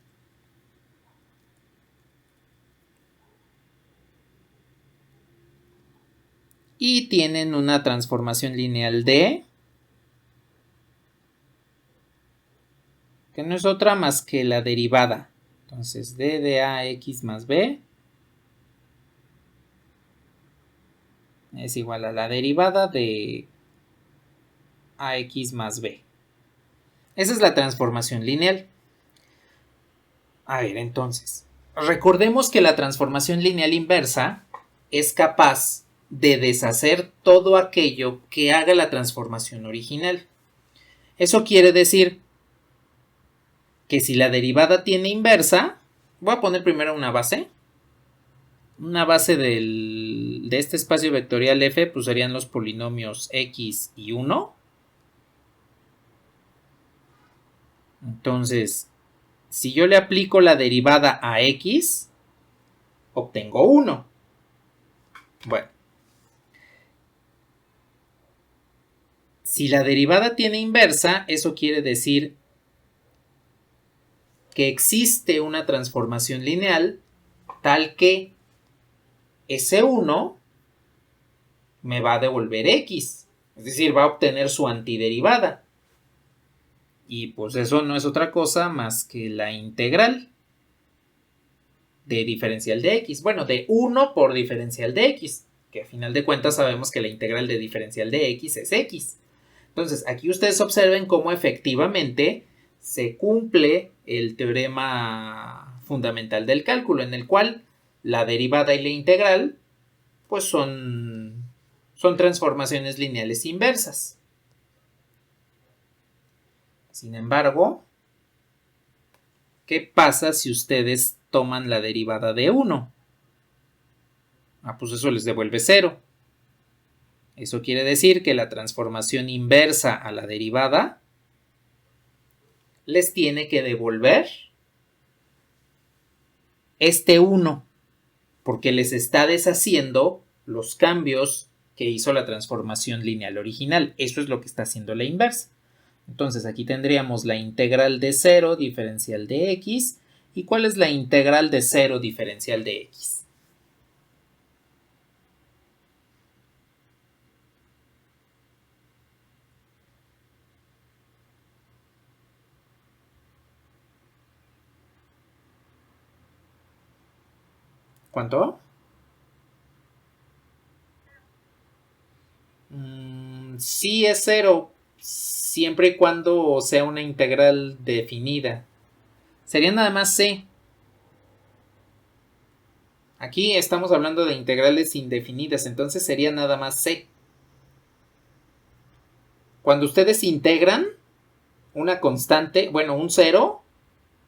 Speaker 1: Y tienen una transformación lineal D, que no es otra más que la derivada. Entonces, d de ax más b es igual a la derivada de ax más b. Esa es la transformación lineal. A ver, entonces, recordemos que la transformación lineal inversa es capaz de deshacer todo aquello que haga la transformación original. Eso quiere decir que si la derivada tiene inversa, voy a poner primero una base. Una base de este espacio vectorial f, pues serían los polinomios x y 1. Entonces, si yo le aplico la derivada a x, obtengo 1. Bueno, si la derivada tiene inversa, eso quiere decir que existe una transformación lineal tal que ese 1 me va a devolver x, es decir, va a obtener su antiderivada. Y pues eso no es otra cosa más que la integral de diferencial de x. Bueno, de 1 por diferencial de x, que a final de cuentas sabemos que la integral de diferencial de x es x. Entonces, aquí ustedes observen cómo efectivamente se cumple el teorema fundamental del cálculo, en el cual la derivada y la integral pues son transformaciones lineales inversas. Sin embargo, ¿qué pasa si ustedes toman la derivada de 1? Pues eso les devuelve 0. Eso quiere decir que la transformación inversa a la derivada les tiene que devolver este 1, porque les está deshaciendo los cambios que hizo la transformación lineal original. Eso es lo que está haciendo la inversa. Entonces aquí tendríamos la integral de 0 diferencial de x. ¿Y cuál es la integral de 0 diferencial de x? ¿Cuánto? Sí es 0, siempre y cuando sea una integral definida. Sería nada más c. Aquí estamos hablando de integrales indefinidas, entonces sería nada más c. Cuando ustedes integran una constante, bueno, un 0,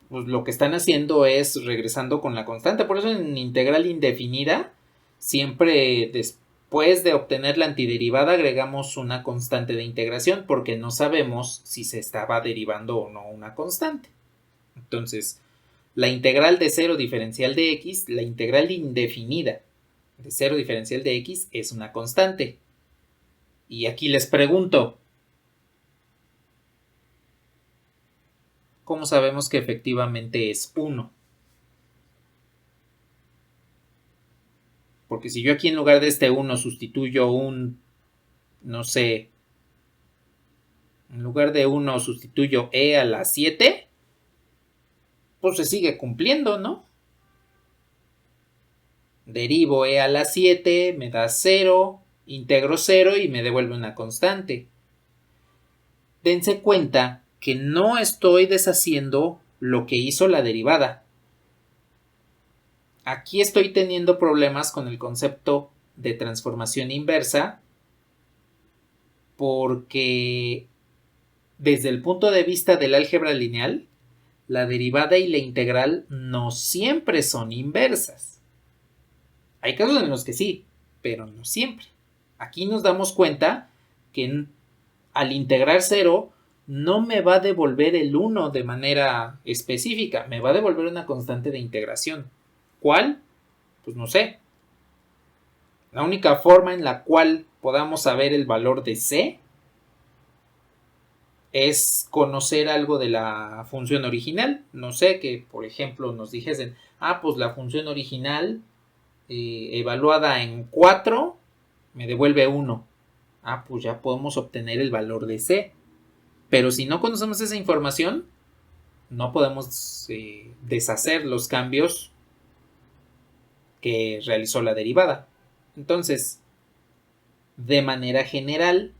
Speaker 1: pues lo que están haciendo es regresando con la constante. Por eso en integral indefinida, siempre después de obtener la antiderivada agregamos una constante de integración, porque no sabemos si se estaba derivando o no una constante. Entonces, la integral de 0 diferencial de x, la integral indefinida de 0 diferencial de x es una constante. Y aquí les pregunto, ¿cómo sabemos que efectivamente es 1? Porque si yo aquí en lugar de este 1 sustituyo un, no sé, en lugar de 1 sustituyo e a la 7, pues se sigue cumpliendo, ¿no? Derivo e a la 7, me da 0, integro 0 y me devuelve una constante. Dense cuenta que no estoy deshaciendo lo que hizo la derivada. Aquí estoy teniendo problemas con el concepto de transformación inversa porque desde el punto de vista del álgebra lineal, la derivada y la integral no siempre son inversas. Hay casos en los que sí, pero no siempre. Aquí nos damos cuenta que al integrar 0 no me va a devolver el 1 de manera específica, me va a devolver una constante de integración. ¿Cuál? Pues no sé. La única forma en la cual podamos saber el valor de c es conocer algo de la función original. No sé, que por ejemplo nos dijesen, pues la función original evaluada en 4 me devuelve 1. Pues ya podemos obtener el valor de c. Pero si no conocemos esa información, no podemos deshacer los cambios que realizó la derivada. Entonces, de manera general,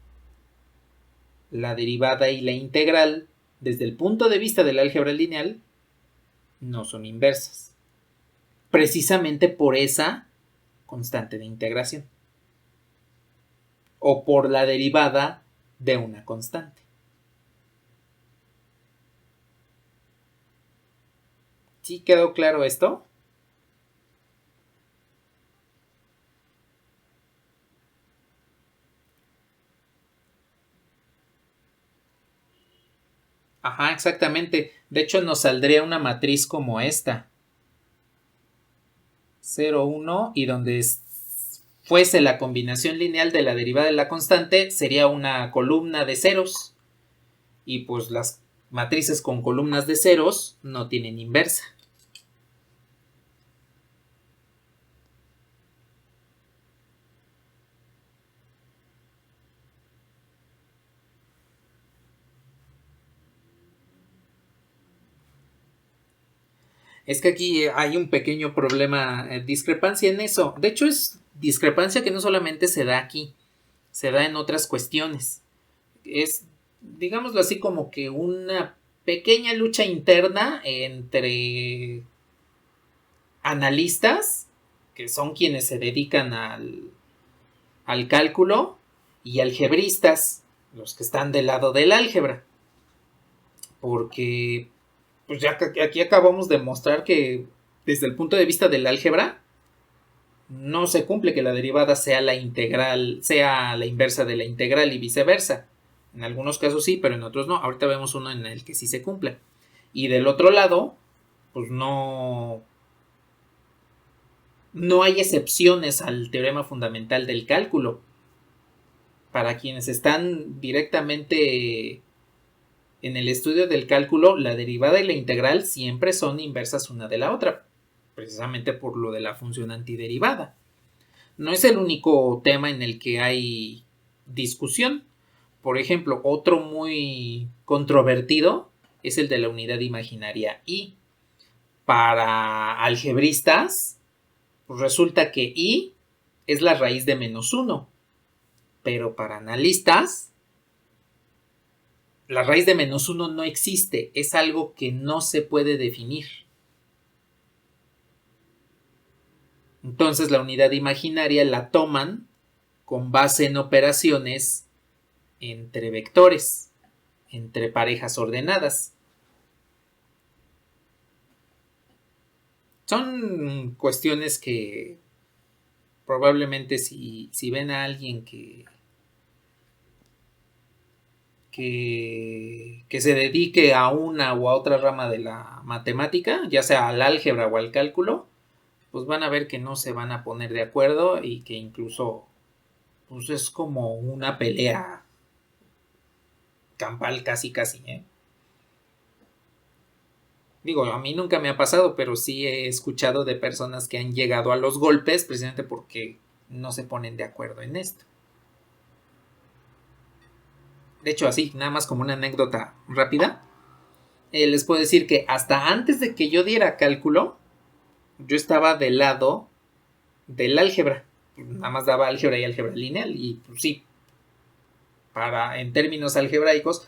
Speaker 1: la derivada y la integral, desde el punto de vista del álgebra lineal, no son inversas. Precisamente por esa constante de integración. O por la derivada de una constante. ¿Sí quedó claro esto? Ajá, exactamente. De hecho, nos saldría una matriz como esta. 0, 1, y donde fuese la combinación lineal de la derivada de la constante, sería una columna de ceros. Y pues las matrices con columnas de ceros no tienen inversa. Es que aquí hay un pequeño problema, discrepancia en eso. De hecho, es discrepancia que no solamente se da aquí, se da en otras cuestiones. Es, digámoslo así, como que una pequeña lucha interna entre analistas, que son quienes se dedican al cálculo, y algebristas, los que están del lado del álgebra. Porque pues ya aquí acabamos de mostrar que desde el punto de vista del álgebra no se cumple que la derivada sea la integral, sea la inversa de la integral y viceversa. En algunos casos sí, pero en otros no. Ahorita vemos uno en el que sí se cumple. Y del otro lado, pues no hay excepciones al teorema fundamental del cálculo. Para quienes están directamente en el estudio del cálculo, la derivada y la integral siempre son inversas una de la otra, precisamente por lo de la función antiderivada. No es el único tema en el que hay discusión. Por ejemplo, otro muy controvertido es el de la unidad imaginaria i. Para algebristas, pues resulta que i es la raíz de -1, pero para analistas, la raíz de -1 no existe, es algo que no se puede definir. Entonces la unidad imaginaria la toman con base en operaciones entre vectores, entre parejas ordenadas. Son cuestiones que probablemente si ven a alguien que se dedique a una u a otra rama de la matemática, ya sea al álgebra o al cálculo, pues van a ver que no se van a poner de acuerdo y que incluso pues es como una pelea campal casi, ¿eh? Digo, a mí nunca me ha pasado, pero sí he escuchado de personas que han llegado a los golpes precisamente porque no se ponen de acuerdo en esto. De hecho, así, nada más como una anécdota rápida, les puedo decir que hasta antes de que yo diera cálculo, yo estaba del lado del álgebra. Nada más daba álgebra y álgebra lineal. Y pues sí, en términos algebraicos,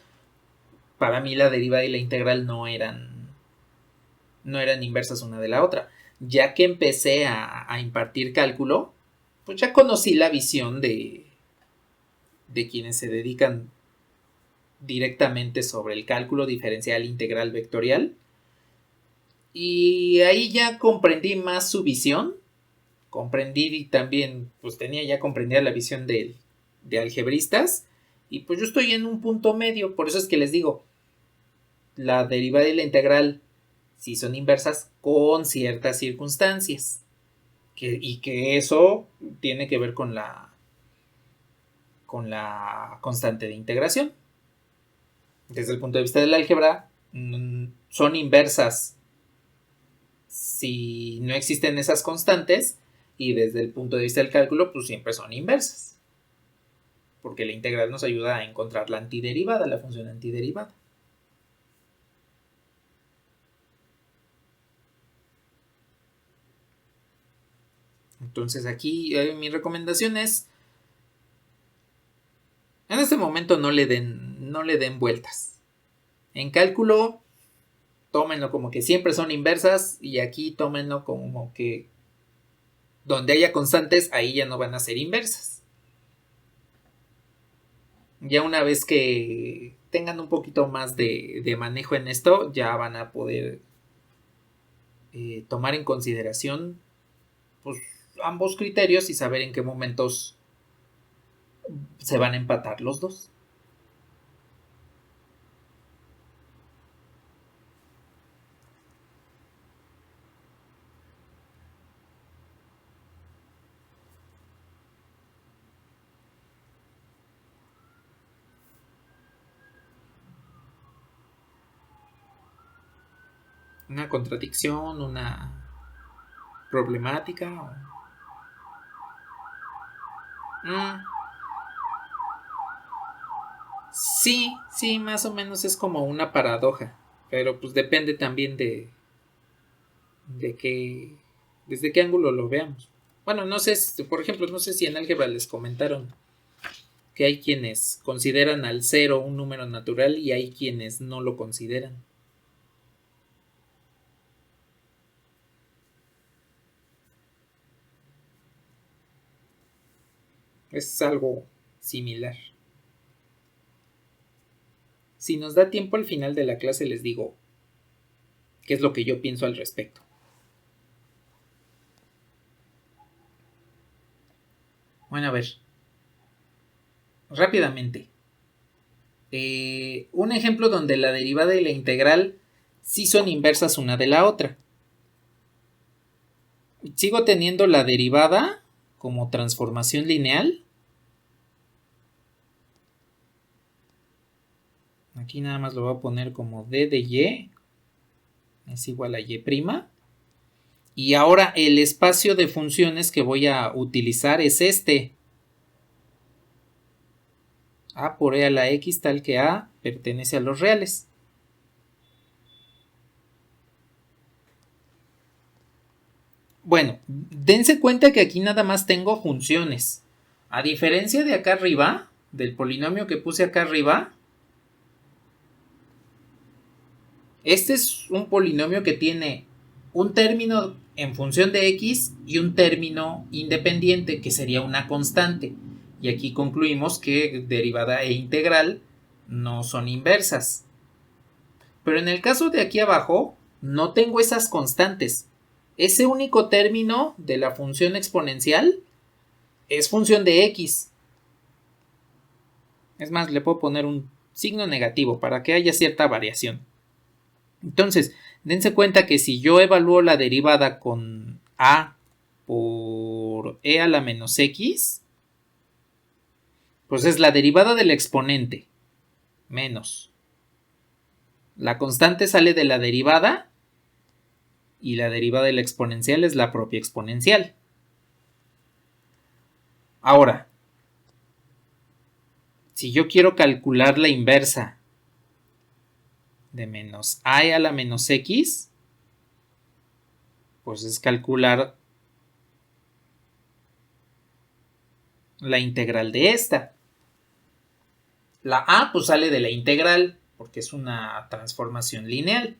Speaker 1: para mí la derivada y la integral no eran inversas una de la otra. Ya que empecé a impartir cálculo, pues ya conocí la visión de quienes se dedican directamente sobre el cálculo diferencial integral vectorial. Y ahí ya comprendí más su visión. Comprendí y también, pues tenía ya comprendida la visión de algebristas. Y pues yo estoy en un punto medio. Por eso es que les digo, la derivada y la integral sí son inversas con ciertas circunstancias. Y que eso tiene que ver con la constante de integración. Desde el punto de vista del álgebra, son inversas si no existen esas constantes, y desde el punto de vista del cálculo, pues siempre son inversas. Porque la integral nos ayuda a encontrar la antiderivada, la función antiderivada. Entonces aquí mi recomendación es, en este momento no le den vueltas. En cálculo, tómenlo como que siempre son inversas, y aquí tómenlo como que donde haya constantes, ahí ya no van a ser inversas. Ya una vez que tengan un poquito más de manejo en esto, ya van a poder tomar en consideración pues, ambos criterios y saber en qué momentos se van a empatar los dos. Una contradicción, una problemática. Sí, más o menos es como una paradoja, pero pues depende también de qué, desde qué ángulo lo veamos. Bueno, no sé, por ejemplo, no sé si en álgebra les comentaron que hay quienes consideran al 0 un número natural y hay quienes no lo consideran. Es algo similar. Si nos da tiempo al final de la clase les digo qué es lo que yo pienso al respecto. Bueno, a ver. Rápidamente. Un ejemplo donde la derivada y la integral sí son inversas una de la otra. Sigo teniendo la derivada como transformación lineal. Aquí nada más lo voy a poner como d de y es igual a y'. Y ahora el espacio de funciones que voy a utilizar es este. A por e a la x tal que a pertenece a los reales. Bueno, dense cuenta que aquí nada más tengo funciones. A diferencia de acá arriba, del polinomio que puse acá arriba, este es un polinomio que tiene un término en función de x y un término independiente que sería una constante. Y aquí concluimos que derivada e integral no son inversas. Pero en el caso de aquí abajo, no tengo esas constantes. Ese único término de la función exponencial es función de x. Es más, le puedo poner un signo negativo para que haya cierta variación. Entonces, dense cuenta que si yo evalúo la derivada con a por e a la menos x, pues es la derivada del exponente menos. La constante sale de la derivada y la derivada de la exponencial es la propia exponencial. Ahora, si yo quiero calcular la inversa de menos a la menos x, pues es calcular la integral de esta. La a pues sale de la integral porque es una transformación lineal.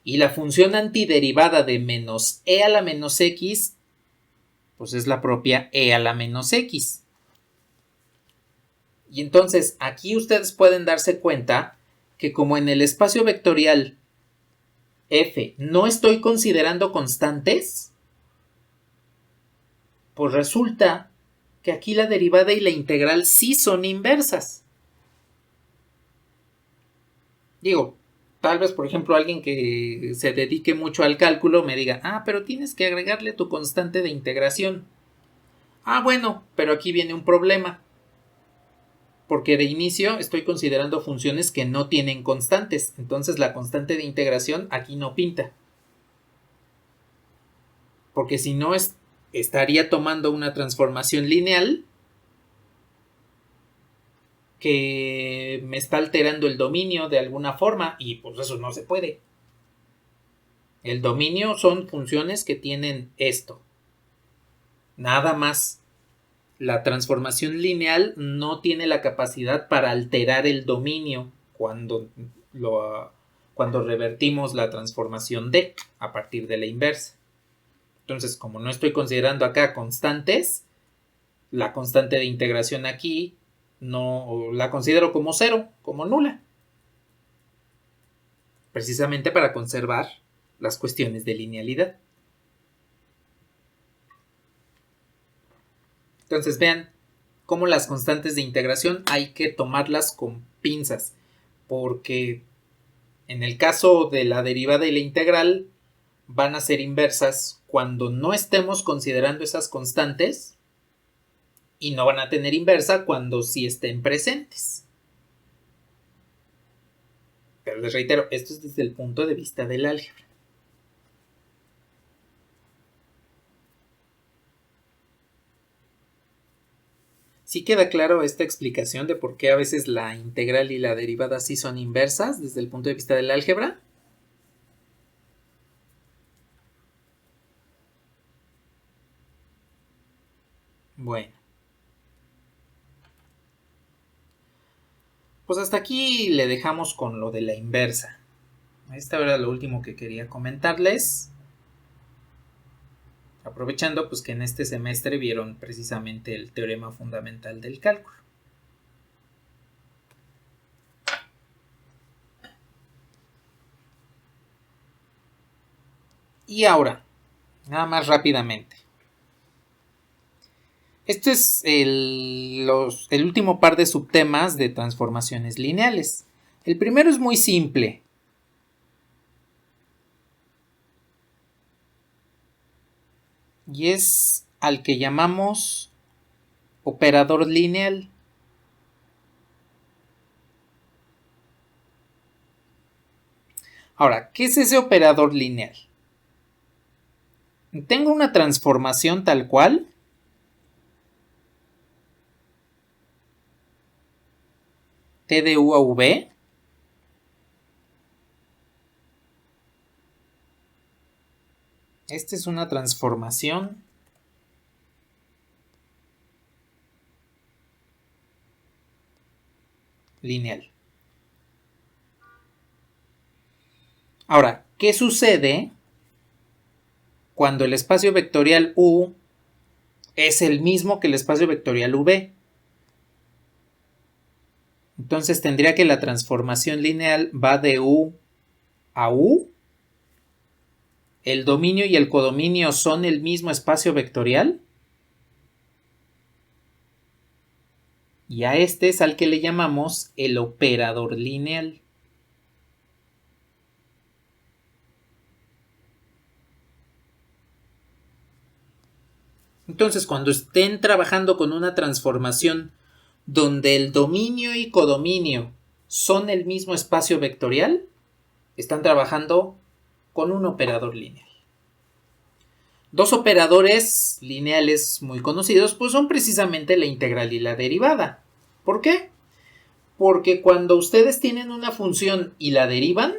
Speaker 1: Y la función antiderivada de menos e a la menos x, pues es la propia e a la menos x. Y entonces aquí ustedes pueden darse cuenta que como en el espacio vectorial f no estoy considerando constantes, pues resulta que aquí la derivada y la integral sí son inversas. Digo, tal vez, por ejemplo, alguien que se dedique mucho al cálculo me diga, pero tienes que agregarle tu constante de integración. Bueno, pero aquí viene un problema. Porque de inicio estoy considerando funciones que no tienen constantes. Entonces la constante de integración aquí no pinta. Porque si no, estaría tomando una transformación lineal que me está alterando el dominio de alguna forma y pues eso no se puede. El dominio son funciones que tienen esto. Nada más. La transformación lineal no tiene la capacidad para alterar el dominio cuando revertimos la transformación D a partir de la inversa. Entonces, como no estoy considerando acá constantes, la constante de integración aquí no la considero como cero, como nula. Precisamente para conservar las cuestiones de linealidad. Entonces vean cómo las constantes de integración hay que tomarlas con pinzas, porque en el caso de la derivada y la integral van a ser inversas cuando no estemos considerando esas constantes y no van a tener inversa cuando sí estén presentes. Pero les reitero, esto es desde el punto de vista del álgebra. ¿Sí queda claro esta explicación de por qué a veces la integral y la derivada sí son inversas desde el punto de vista del álgebra? Bueno. Pues hasta aquí le dejamos con lo de la inversa. Esto era lo último que quería comentarles. Aprovechando pues que en este semestre vieron precisamente el teorema fundamental del cálculo. Y ahora, Nada más rápidamente. Este es el último par de subtemas de transformaciones lineales. El primero es muy simple. Y es al que llamamos operador lineal. Ahora, ¿qué es ese operador lineal? Tengo una transformación tal cual. T de U a V. Esta es una transformación lineal. Ahora, ¿qué sucede cuando el espacio vectorial U es el mismo que el espacio vectorial V? Entonces tendría que la transformación lineal va de U a U. ¿El dominio y el codominio son el mismo espacio vectorial? Y a este es al que le llamamos el operador lineal. Entonces, cuando estén trabajando con una transformación donde el dominio y codominio son el mismo espacio vectorial, están trabajando con un operador lineal. Dos operadores lineales muy conocidos pues son precisamente la integral y la derivada. ¿Por qué? Porque cuando ustedes tienen una función y la derivan,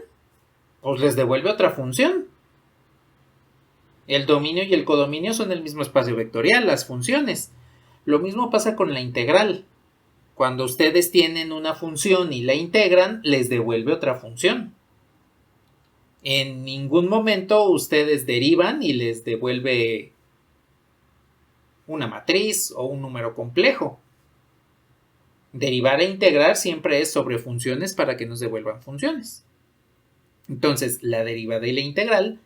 Speaker 1: pues les devuelve otra función. El dominio y el codominio son el mismo espacio vectorial, las funciones. Lo mismo pasa con la integral. Cuando ustedes tienen una función y la integran, les devuelve otra función. En ningún momento ustedes derivan y les devuelve una matriz o un número complejo. Derivar e integrar siempre es sobre funciones para que nos devuelvan funciones. Entonces, la derivada y la integral,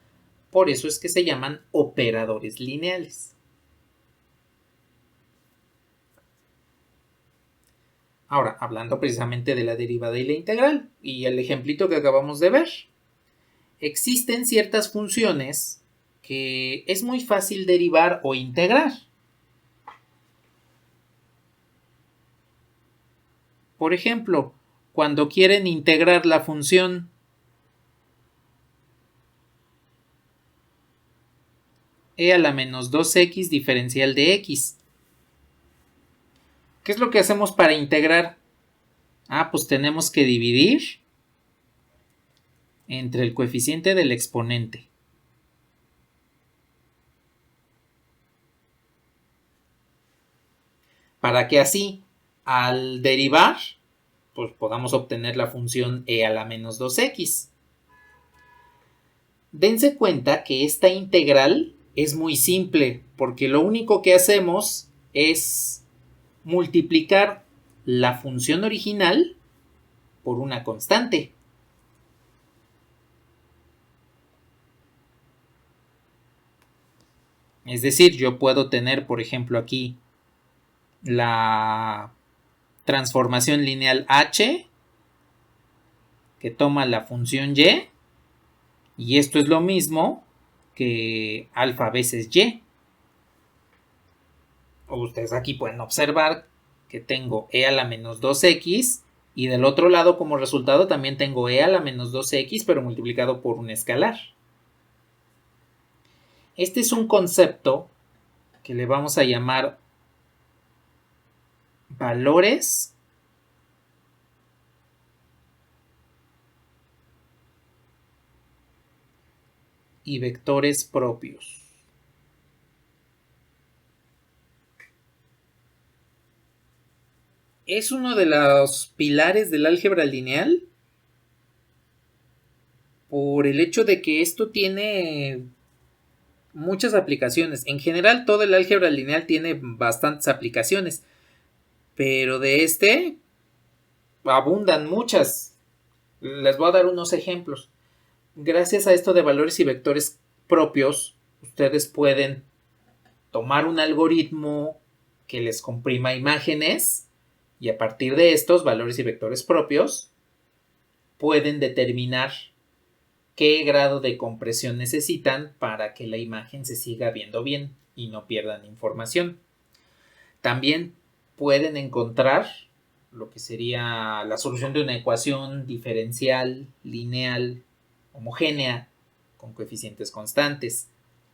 Speaker 1: por eso es que se llaman operadores lineales. Ahora, hablando precisamente de la derivada y la integral, y el ejemplito que acabamos de ver, existen ciertas funciones que es muy fácil derivar o integrar. Por ejemplo, cuando quieren integrar la función e a la menos 2x diferencial de x. ¿Qué es lo que hacemos para integrar? Pues tenemos que dividir entre el coeficiente del exponente. Para que así, al derivar, pues podamos obtener la función e a la menos 2x. Dense cuenta que esta integral es muy simple, porque lo único que hacemos es multiplicar la función original por una constante. Es decir, yo puedo tener, por ejemplo, aquí la transformación lineal h que toma la función y esto es lo mismo que alfa veces y. Ustedes aquí pueden observar que tengo e a la menos 2x y del otro lado como resultado también tengo e a la menos 2x pero multiplicado por un escalar. Este es un concepto que le vamos a llamar valores y vectores propios. Es uno de los pilares del álgebra lineal por el hecho de que esto tiene muchas aplicaciones. En general, todo el álgebra lineal tiene bastantes aplicaciones, pero de este abundan muchas. Les voy a dar unos ejemplos. Gracias a esto de valores y vectores propios, ustedes pueden tomar un algoritmo que les comprima imágenes y a partir de estos valores y vectores propios pueden determinar qué grado de compresión necesitan para que la imagen se siga viendo bien y no pierdan información. También pueden encontrar lo que sería la solución de una ecuación diferencial, lineal, homogénea, con coeficientes constantes,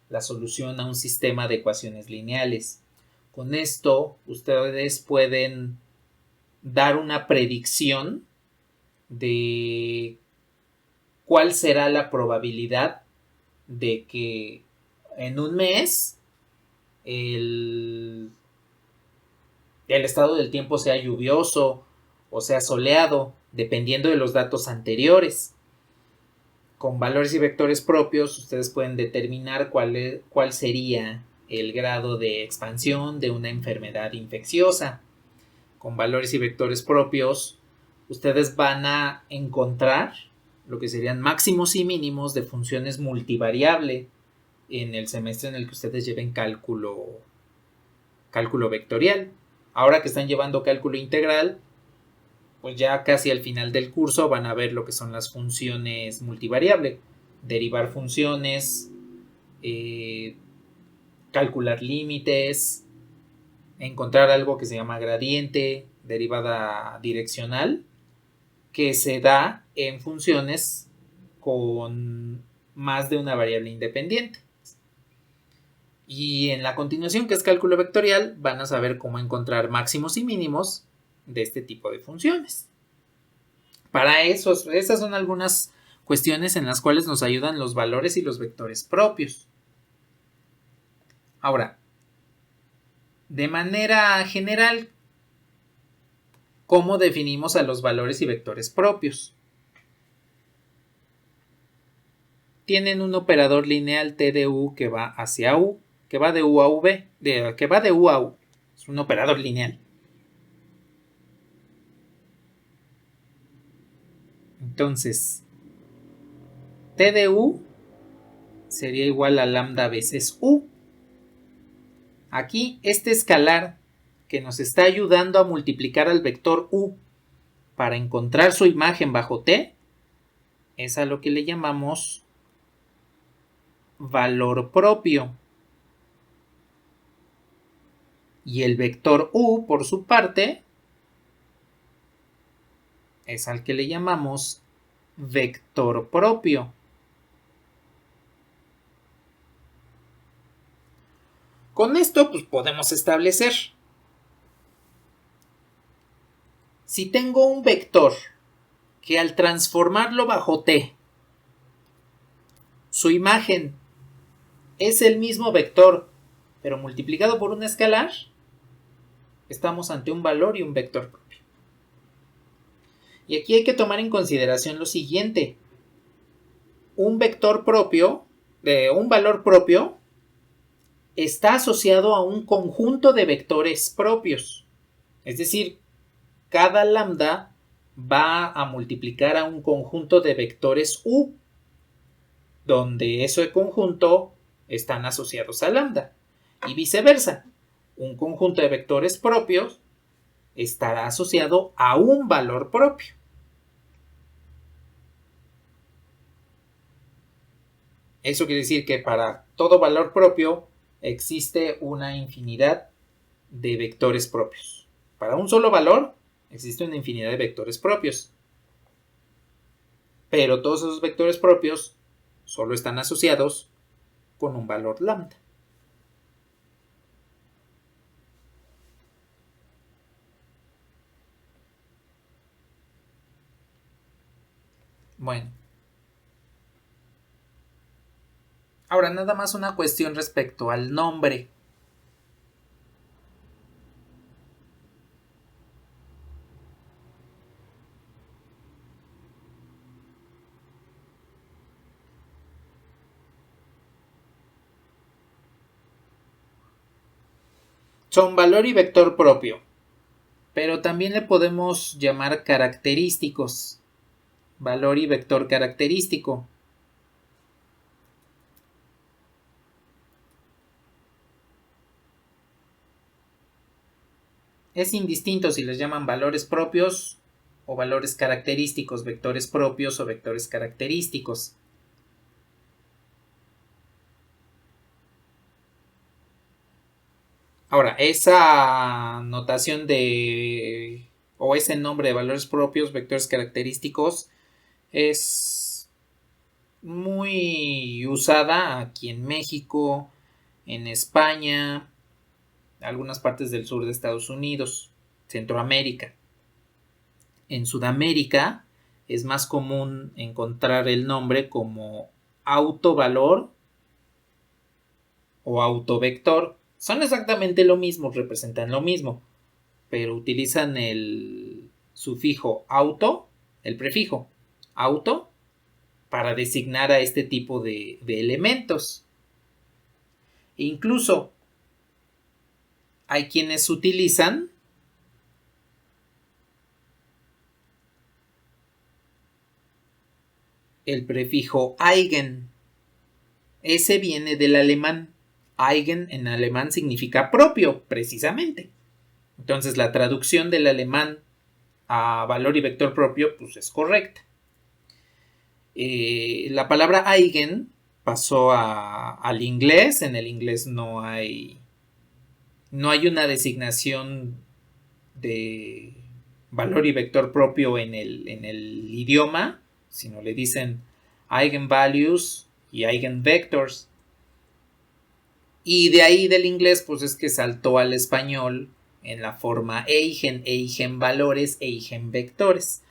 Speaker 1: la solución a un sistema de ecuaciones lineales. Con esto, ustedes pueden dar una predicción de cuál será la probabilidad de que en un mes el estado del tiempo sea lluvioso o sea soleado, dependiendo de los datos anteriores. Con valores y vectores propios, ustedes pueden determinar cuál sería el grado de expansión de una enfermedad infecciosa. Con valores y vectores propios, ustedes van a encontrar lo que serían máximos y mínimos de funciones multivariable en el semestre en el que ustedes lleven cálculo vectorial. Ahora que están llevando cálculo integral, pues ya casi al final del curso van a ver lo que son las funciones multivariable, derivar funciones, calcular límites, encontrar algo que se llama gradiente, derivada direccional, que se da en funciones con más de una variable independiente. Y en la continuación, que es cálculo vectorial, van a saber cómo encontrar máximos y mínimos de este tipo de funciones. Para eso, esas son algunas cuestiones en las cuales nos ayudan los valores y los vectores propios. Ahora, de manera general, ¿cómo definimos a los valores y vectores propios? Tienen un operador lineal T de U que va hacia U, que va de U a V, que va de U a U. Es un operador lineal. Entonces, T de U sería igual a lambda veces U. Aquí, este escalar que nos está ayudando a multiplicar al vector U para encontrar su imagen bajo T, es a lo que le llamamos valor propio. Y el vector U, por su parte, es al que le llamamos vector propio. Con esto, pues podemos establecer. Si tengo un vector que al transformarlo bajo T, su imagen es el mismo vector, pero multiplicado por un escalar, estamos ante un valor y un vector propio. Y aquí hay que tomar en consideración lo siguiente. Un vector propio, un valor propio, está asociado a un conjunto de vectores propios. Es decir, cada lambda va a multiplicar a un conjunto de vectores U, donde ese conjunto están asociados a lambda. Y viceversa, un conjunto de vectores propios estará asociado a un valor propio. Eso quiere decir que para todo valor propio existe una infinidad de vectores propios. Para un solo valor existe una infinidad de vectores propios. Pero todos esos vectores propios solo están asociados con un valor lambda. Bueno. Ahora, nada más una cuestión respecto al nombre. Son valor y vector propio, pero también le podemos llamar característicos. Valor y vector característico. Es indistinto si les llaman valores propios o valores característicos, vectores propios o vectores característicos. Ahora, esa notación o ese nombre de valores propios, vectores característicos, es muy usada aquí en México, en España, algunas partes del sur de Estados Unidos, Centroamérica. En Sudamérica es más común encontrar el nombre como autovalor o autovector. Son exactamente lo mismo, representan lo mismo, pero utilizan el sufijo auto, el prefijo auto, para designar a este tipo de elementos. E incluso hay quienes utilizan el prefijo eigen. Ese viene del alemán. Eigen en alemán significa propio, precisamente. Entonces la traducción del alemán a valor y vector propio pues es correcta. La palabra eigen pasó al inglés. En el inglés no hay una designación de valor y vector propio en el idioma, sino le dicen eigenvalues y eigenvectors. Y de ahí del inglés pues es que saltó al español en la forma eigen, eigenvalores, eigenvectores.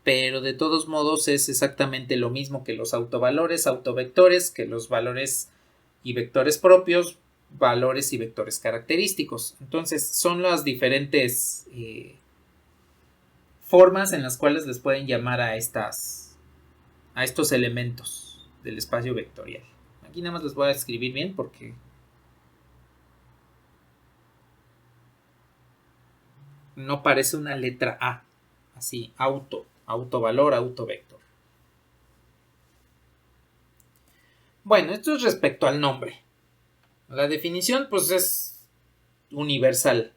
Speaker 1: Pero de todos modos es exactamente lo mismo que los autovalores, autovectores, que los valores y vectores propios, valores y vectores característicos. Entonces son las diferentes formas en las cuales les pueden llamar a estos elementos del espacio vectorial. Aquí nada más les voy a escribir bien porque no parece una letra A. Así, autovalor, autovector. Bueno, esto es respecto al nombre. La definición pues es universal.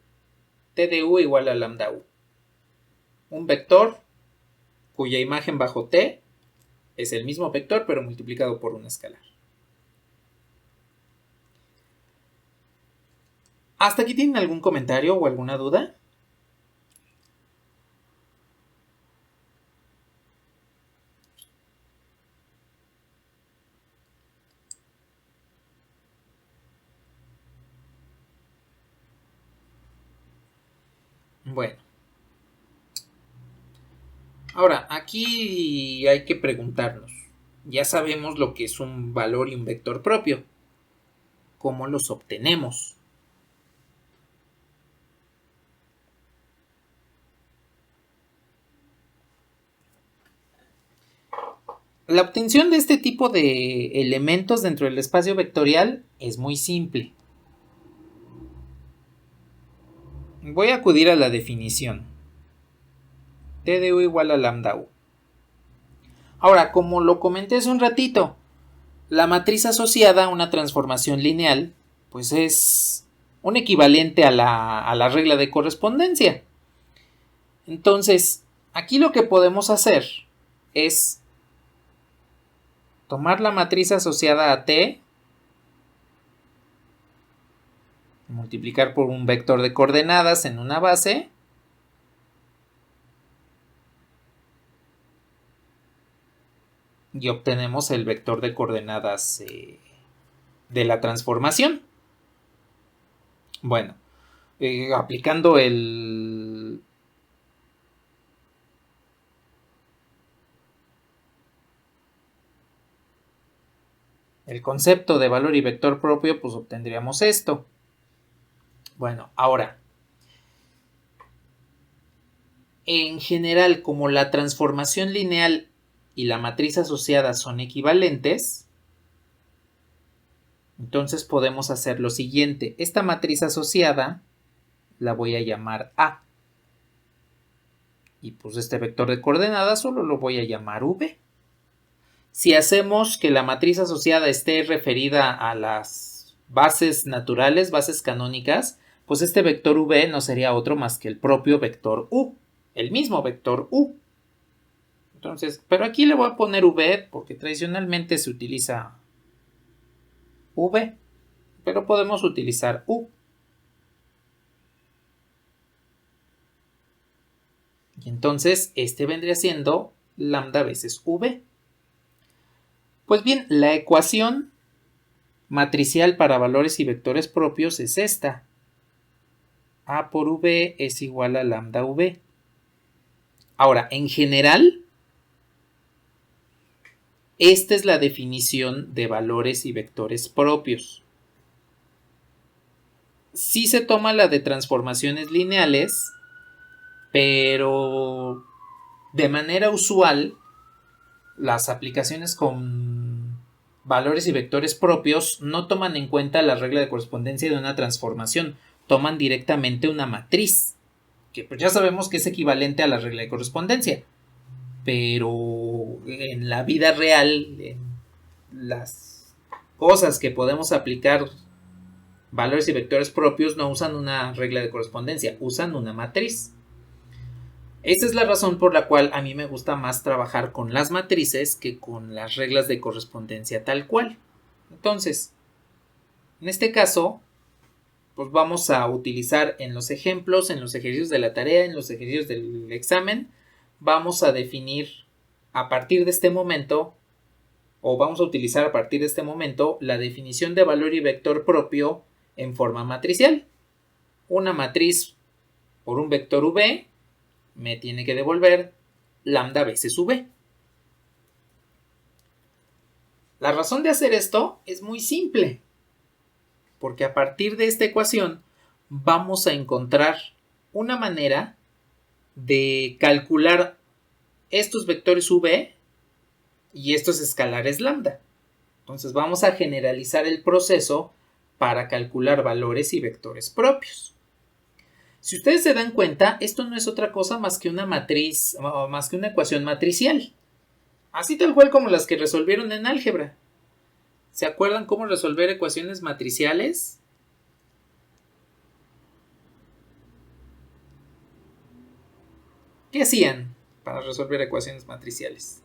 Speaker 1: TDU igual a lambda U. Un vector cuya imagen bajo T es el mismo vector pero multiplicado por un escalar. ¿Hasta aquí tienen algún comentario o alguna duda? Bueno. Ahora, aquí hay que preguntarnos. Ya sabemos lo que es un valor y un vector propio. ¿Cómo los obtenemos? La obtención de este tipo de elementos dentro del espacio vectorial es muy simple. Voy a acudir a la definición. TDU igual a lambda U. Ahora, como lo comenté hace un ratito, la matriz asociada a una transformación lineal, pues es un equivalente a la regla de correspondencia. Entonces, aquí lo que podemos hacer es tomar la matriz asociada a T, multiplicar por un vector de coordenadas en una base, y obtenemos el vector de coordenadas de la transformación. Bueno, aplicando el concepto de valor y vector propio, pues obtendríamos esto. Bueno, ahora, en general, como la transformación lineal y la matriz asociada son equivalentes, entonces podemos hacer lo siguiente. Esta matriz asociada la voy a llamar A. Y pues este vector de coordenadas solo lo voy a llamar V. Si hacemos que la matriz asociada esté referida a las bases naturales, bases canónicas, pues este vector v no sería otro más que el propio vector u, el mismo vector u. Entonces, pero aquí le voy a poner v porque tradicionalmente se utiliza v, pero podemos utilizar u. Y entonces este vendría siendo lambda veces v. Pues bien, la ecuación matricial para valores y vectores propios es esta. A por v es igual a lambda v. Ahora, en general, esta es la definición de valores y vectores propios. Sí se toma la de transformaciones lineales, pero de manera usual, las aplicaciones con valores y vectores propios no toman en cuenta la regla de correspondencia de una transformación, toman directamente una matriz, que pues ya sabemos que es equivalente a la regla de correspondencia, pero en la vida real, en las cosas que podemos aplicar valores y vectores propios no usan una regla de correspondencia, usan una matriz. Esa es la razón por la cual a mí me gusta más trabajar con las matrices que con las reglas de correspondencia tal cual. Entonces, en este caso, pues vamos a utilizar en los ejemplos, en los ejercicios de la tarea, en los ejercicios del examen, vamos a definir a partir de este momento, o vamos a utilizar a partir de este momento, la definición de valor y vector propio en forma matricial. Una matriz por un vector v me tiene que devolver lambda veces v. La razón de hacer esto es muy simple, porque a partir de esta ecuación vamos a encontrar una manera de calcular estos vectores v y estos escalares lambda. Entonces vamos a generalizar el proceso para calcular valores y vectores propios. Si ustedes se dan cuenta, esto no es otra cosa más que una matriz, más que una ecuación matricial. Así tal cual como las que resolvieron en álgebra. ¿Se acuerdan cómo resolver ecuaciones matriciales? ¿Qué hacían para resolver ecuaciones matriciales?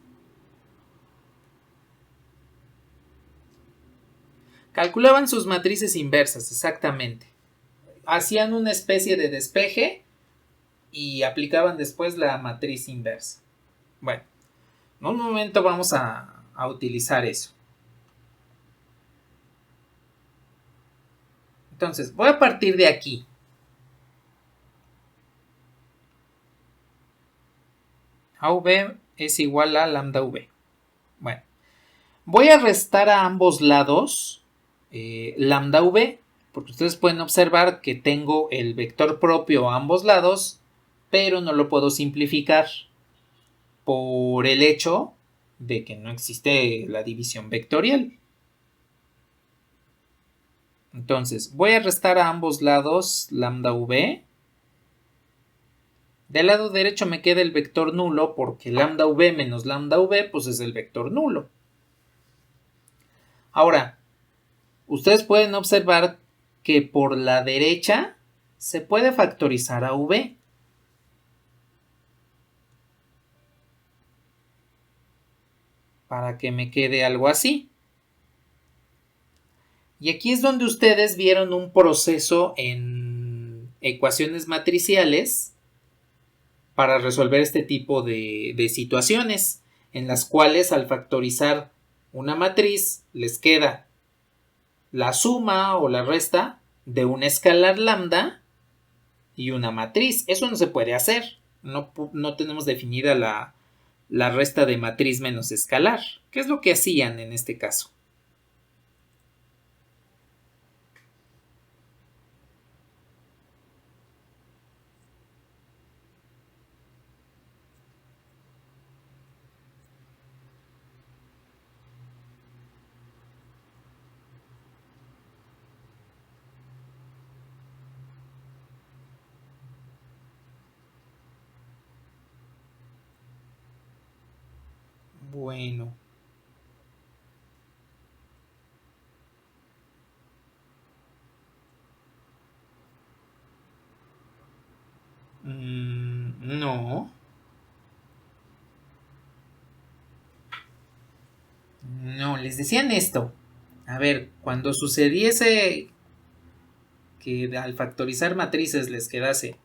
Speaker 1: Calculaban sus matrices inversas, exactamente. Hacían una especie de despeje y aplicaban después la matriz inversa. Bueno, en un momento vamos a utilizar eso. Entonces, voy a partir de aquí. AV es igual a lambda V. Bueno, voy a restar a ambos lados lambda V, porque ustedes pueden observar que tengo el vector propio a ambos lados, pero no lo puedo simplificar por el hecho de que no existe la división vectorial. Entonces, voy a restar a ambos lados lambda V. Del lado derecho me queda el vector nulo porque lambda V menos lambda V pues es el vector nulo. Ahora, ustedes pueden observar que por la derecha se puede factorizar a V. Para que me quede algo así. Y aquí es donde ustedes vieron un proceso en ecuaciones matriciales para resolver este tipo de situaciones en las cuales al factorizar una matriz les queda la suma o la resta de un escalar lambda y una matriz. Eso no se puede hacer. No tenemos definida la resta de matriz menos escalar. ¿Qué es lo que hacían en este caso? Bueno. No, les decían esto. A ver, cuando sucediese que al factorizar matrices les quedase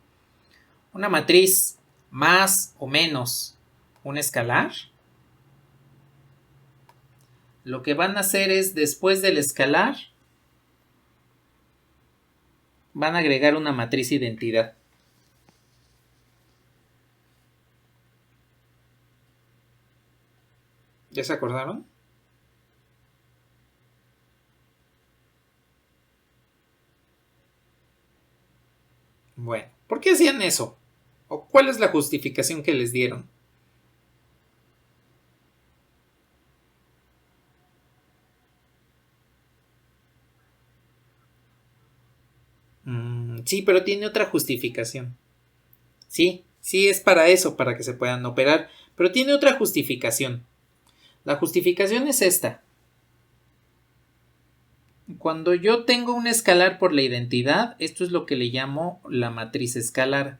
Speaker 1: una matriz más o menos un escalar, lo que van a hacer es, después del escalar, van a agregar una matriz identidad. ¿Ya se acordaron? Bueno, ¿por qué hacían eso? ¿O cuál es la justificación que les dieron? Sí, pero tiene otra justificación. Sí, sí es para eso, para que se puedan operar, pero tiene otra justificación. La justificación es esta. Cuando yo tengo un escalar por la identidad, esto es lo que le llamo la matriz escalar.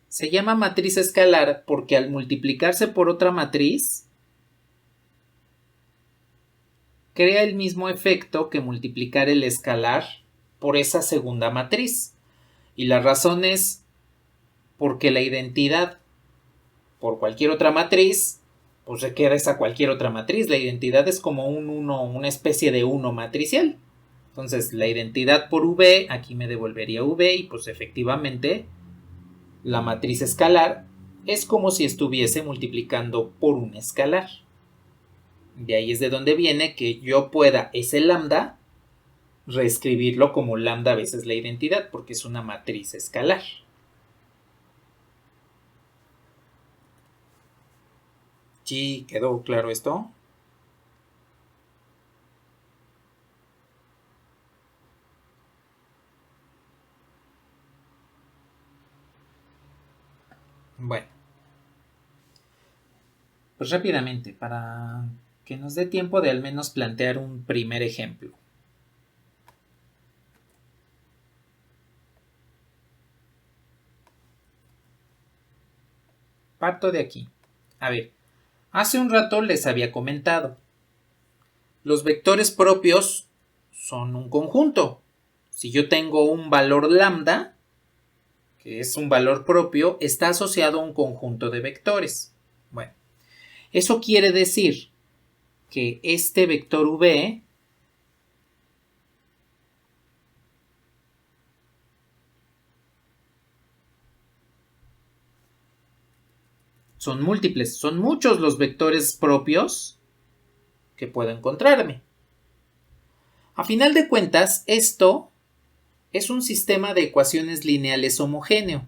Speaker 1: Se llama matriz escalar porque al multiplicarse por otra matriz, crea el mismo efecto que multiplicar el escalar por esa segunda matriz. Y la razón es porque la identidad por cualquier otra matriz, pues requiere esa cualquier otra matriz. La identidad es como un 1, una especie de 1 matricial. Entonces, la identidad por V, aquí me devolvería V y pues efectivamente la matriz escalar es como si estuviese multiplicando por un escalar. De ahí es de donde viene que yo pueda ese lambda reescribirlo como lambda veces la identidad, porque es una matriz escalar. ¿Sí quedó claro esto? Bueno, pues rápidamente, para que nos dé tiempo de al menos plantear un primer ejemplo. Parto de aquí. A ver, hace un rato les había comentado. Los vectores propios son un conjunto. Si yo tengo un valor lambda, que es un valor propio, está asociado a un conjunto de vectores. Bueno, eso quiere decir que este vector v son múltiples, son muchos los vectores propios que puedo encontrarme. A final de cuentas, esto es un sistema de ecuaciones lineales homogéneo.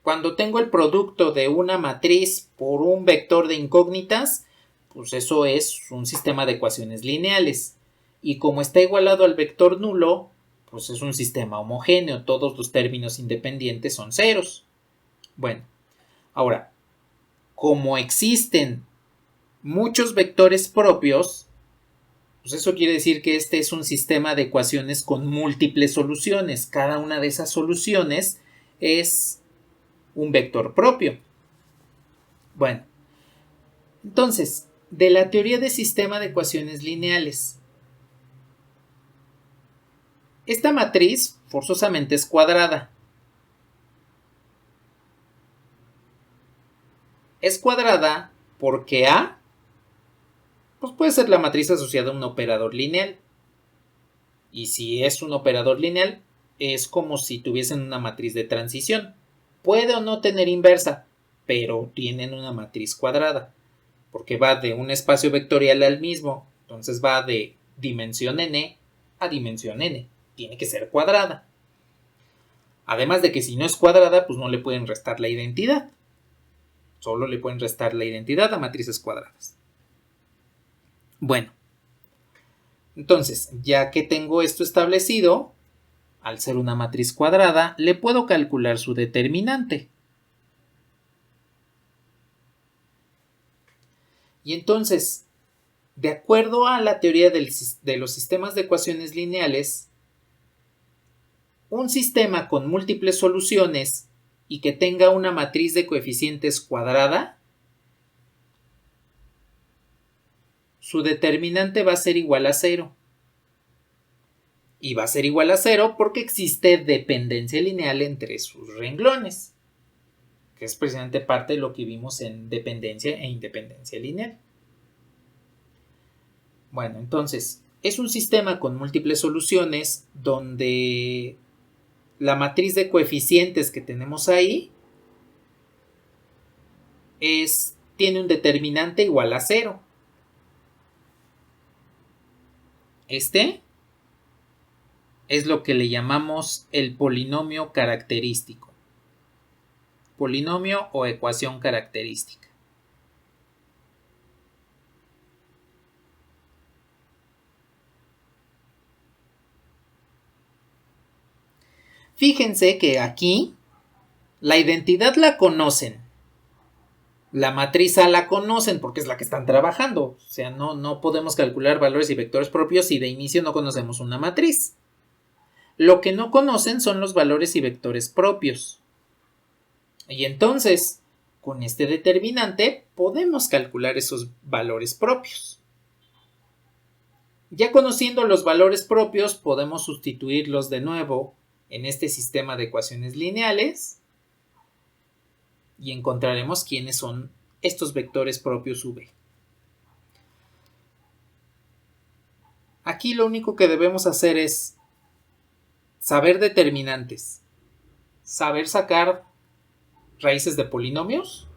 Speaker 1: Cuando tengo el producto de una matriz por un vector de incógnitas, pues eso es un sistema de ecuaciones lineales. Y como está igualado al vector nulo, pues es un sistema homogéneo. Todos los términos independientes son ceros. Bueno, ahora, como existen muchos vectores propios, pues eso quiere decir que este es un sistema de ecuaciones con múltiples soluciones. Cada una de esas soluciones es un vector propio. Bueno, entonces, de la teoría de sistema de ecuaciones lineales, esta matriz forzosamente es cuadrada. Es cuadrada porque A pues puede ser la matriz asociada a un operador lineal. Y si es un operador lineal, es como si tuviesen una matriz de transición. Puede o no tener inversa, pero tienen una matriz cuadrada, porque va de un espacio vectorial al mismo. Entonces va de dimensión n a dimensión n. Tiene que ser cuadrada. Además de que si no es cuadrada, pues no le pueden restar la identidad. Solo le pueden restar la identidad a matrices cuadradas. Bueno, entonces, ya que tengo esto establecido, al ser una matriz cuadrada, le puedo calcular su determinante. Y entonces, de acuerdo a la teoría de los sistemas de ecuaciones lineales, un sistema con múltiples soluciones y que tenga una matriz de coeficientes cuadrada, su determinante va a ser igual a 0. Y va a ser igual a 0 porque existe dependencia lineal entre sus renglones, que es precisamente parte de lo que vimos en dependencia e independencia lineal. Bueno, entonces, es un sistema con múltiples soluciones donde la matriz de coeficientes que tenemos ahí tiene un determinante igual a 0. Este es lo que le llamamos el polinomio característico. Polinomio o ecuación característica. Fíjense que aquí la identidad la conocen. La matriz A la conocen porque es la que están trabajando. O sea, no podemos calcular valores y vectores propios si de inicio no conocemos una matriz. Lo que no conocen son los valores y vectores propios. Y entonces, con este determinante, podemos calcular esos valores propios. Ya conociendo los valores propios, podemos sustituirlos de nuevo en este sistema de ecuaciones lineales y encontraremos quiénes son estos vectores propios V. Aquí lo único que debemos hacer es saber determinantes, saber sacar raíces de polinomios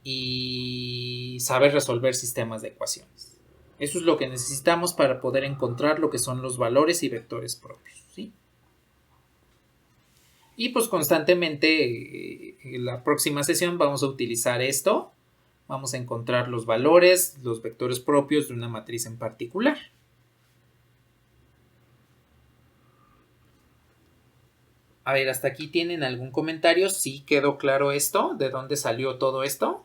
Speaker 1: y saber resolver sistemas de ecuaciones. Eso es lo que necesitamos para poder encontrar lo que son los valores y vectores propios, ¿sí? Y pues constantemente en la próxima sesión vamos a utilizar esto. Vamos a encontrar los valores, los vectores propios de una matriz en particular. A ver, ¿hasta aquí tienen algún comentario? ¿Sí quedó claro esto? ¿De dónde salió todo esto?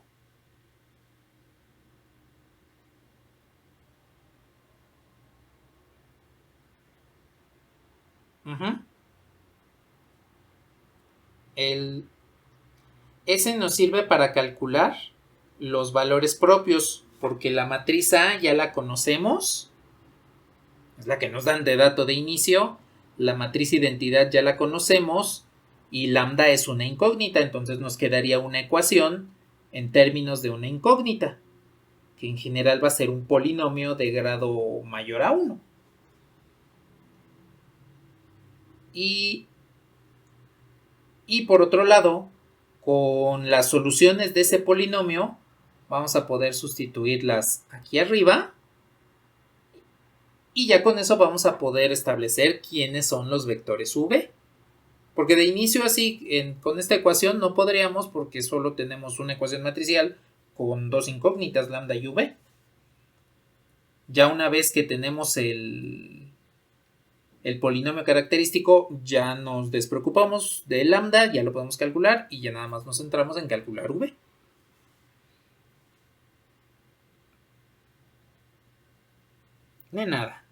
Speaker 1: Ese nos sirve para calcular los valores propios, porque la matriz A ya la conocemos, es la que nos dan de dato de inicio, la matriz identidad ya la conocemos y lambda es una incógnita, entonces nos quedaría una ecuación en términos de una incógnita, que en general va a ser un polinomio de grado mayor a 1. Y por otro lado, con las soluciones de ese polinomio, vamos a poder sustituirlas aquí arriba. Y ya con eso vamos a poder establecer quiénes son los vectores V. Porque de inicio así, con esta ecuación no podríamos porque solo tenemos una ecuación matricial con dos incógnitas, lambda y V. Ya una vez que tenemos el polinomio característico, ya nos despreocupamos de lambda, ya lo podemos calcular y ya nada más nos centramos en calcular V. De nada.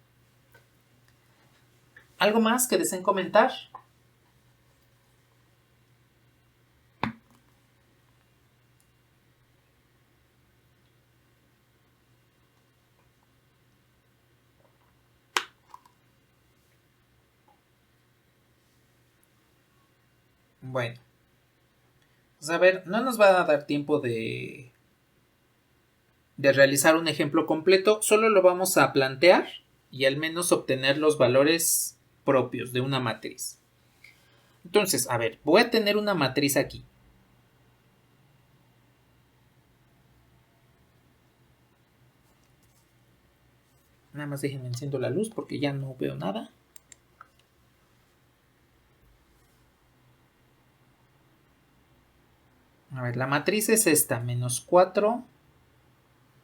Speaker 1: ¿Algo más que deseen comentar? Bueno, pues a ver, no nos va a dar tiempo de realizar un ejemplo completo, solo lo vamos a plantear y al menos obtener los valores propios de una matriz. Entonces, a ver, voy a tener una matriz aquí. Nada más déjenme enciendo la luz porque ya no veo nada. A ver, la matriz es esta, menos 4,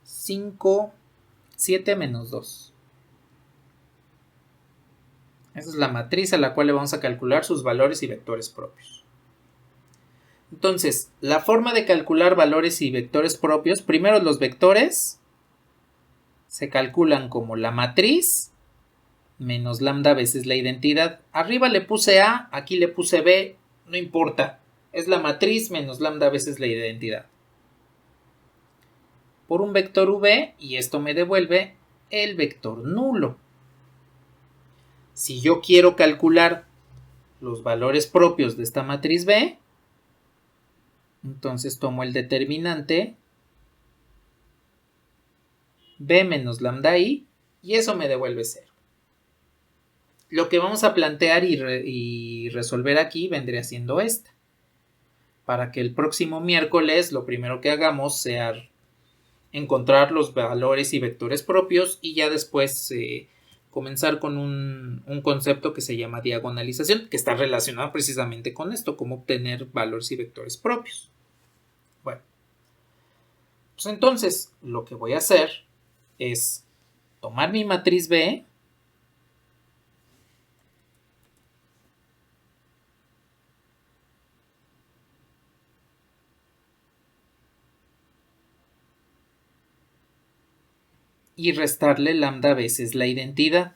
Speaker 1: 5, 7, menos 2. Esa es la matriz a la cual le vamos a calcular sus valores y vectores propios. Entonces, la forma de calcular valores y vectores propios, primero los vectores se calculan como la matriz menos lambda veces la identidad. Arriba le puse A, aquí le puse B, no importa. Es la matriz menos lambda veces la identidad. Por un vector V, y esto me devuelve el vector nulo. Si yo quiero calcular los valores propios de esta matriz B, entonces tomo el determinante B menos lambda I, y eso me devuelve 0. Lo que vamos a plantear y resolver aquí vendría siendo esta. Para que el próximo miércoles lo primero que hagamos sea encontrar los valores y vectores propios y ya después comenzar con un concepto que se llama diagonalización, que está relacionado precisamente con esto, cómo obtener valores y vectores propios. Bueno, pues entonces lo que voy a hacer es tomar mi matriz B, y restarle lambda veces la identidad.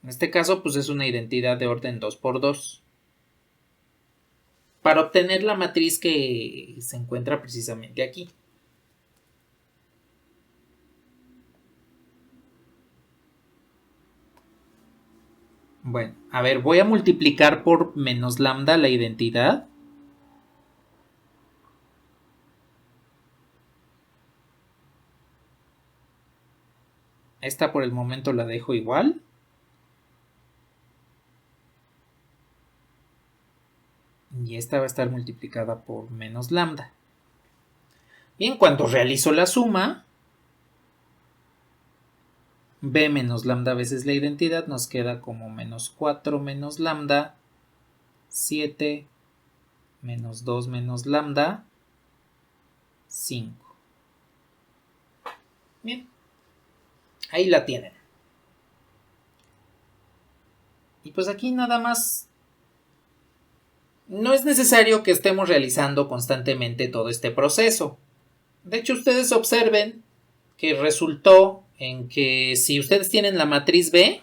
Speaker 1: En este caso, pues es una identidad de orden 2×2. Para obtener la matriz que se encuentra precisamente aquí. Bueno, a ver, voy a multiplicar por menos lambda la identidad. Esta por el momento la dejo igual. Y esta va a estar multiplicada por menos lambda. Y en cuanto realizo la suma, B menos lambda veces la identidad nos queda como menos 4 menos lambda, 7 menos 2 menos lambda, 5. Bien, ahí la tienen. Y pues aquí nada más. No es necesario que estemos realizando constantemente todo este proceso. De hecho, ustedes observen que resultó en que si ustedes tienen la matriz B,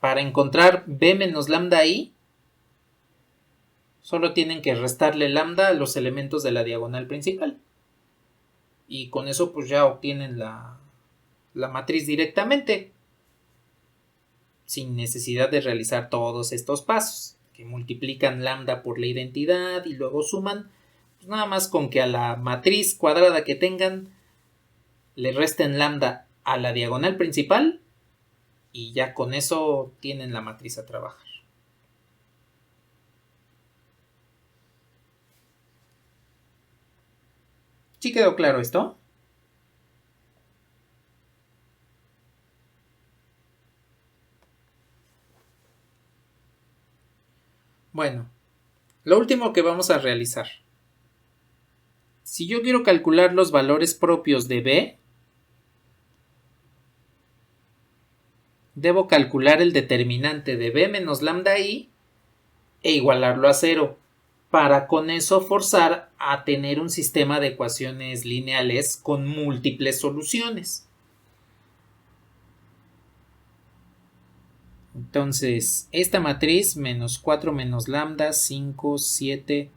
Speaker 1: para encontrar B menos lambda I, solo tienen que restarle lambda a los elementos de la diagonal principal. Y con eso pues ya obtienen la matriz directamente, sin necesidad de realizar todos estos pasos, que multiplican lambda por la identidad y luego suman. Pues nada más con que a la matriz cuadrada que tengan le resten lambda a la diagonal principal y ya con eso tienen la matriz a trabajar. ¿Sí quedó claro esto? Bueno, lo último que vamos a realizar. Si yo quiero calcular los valores propios de B, debo calcular el determinante de B menos lambda I e igualarlo a 0, para con eso forzar a tener un sistema de ecuaciones lineales con múltiples soluciones. Entonces, esta matriz, menos 4 menos lambda, 5, 7,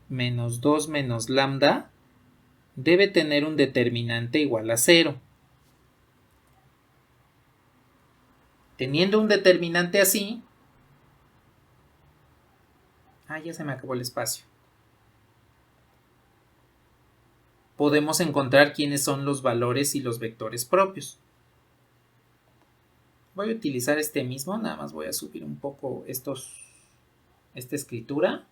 Speaker 1: menos 2 menos lambda, debe tener un determinante igual a 0. Teniendo un determinante así, ya se me acabó el espacio. Podemos encontrar quiénes son los valores y los vectores propios. Voy a utilizar este mismo, nada más voy a subir un poco esta escritura.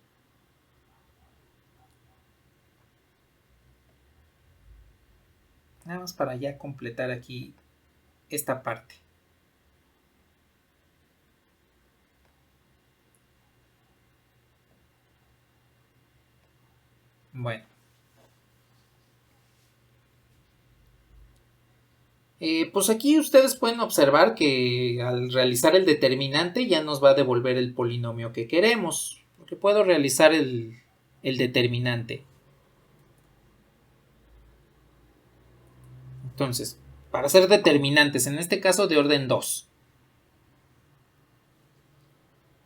Speaker 1: Nada más para ya completar aquí esta parte. Bueno. Pues aquí ustedes pueden observar que al realizar el determinante ya nos va a devolver el polinomio que queremos. Porque puedo realizar el determinante. Entonces, para ser determinantes, en este caso de orden 2.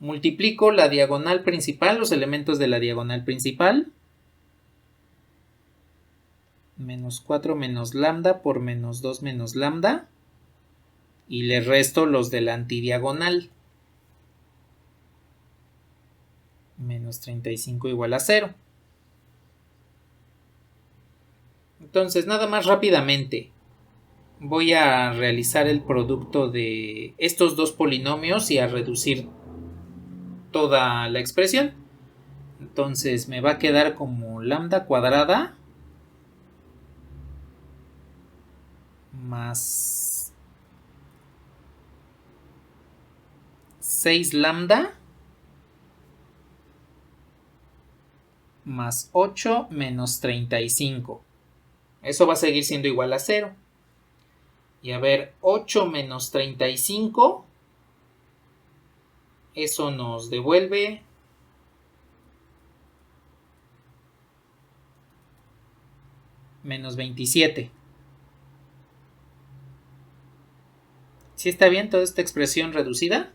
Speaker 1: Multiplico la diagonal principal, los elementos de la diagonal principal. Menos 4 menos lambda por menos 2 menos lambda. Y le resto los de la antidiagonal. Menos 35 igual a 0. Entonces, nada más rápidamente. Voy a realizar el producto de estos dos polinomios y a reducir toda la expresión. Entonces me va a quedar como lambda cuadrada más 6 lambda más 8 menos 35. Eso va a seguir siendo igual a 0. Y a ver, 8 menos 35, eso nos devuelve menos 27. ¿Sí está bien toda esta expresión reducida?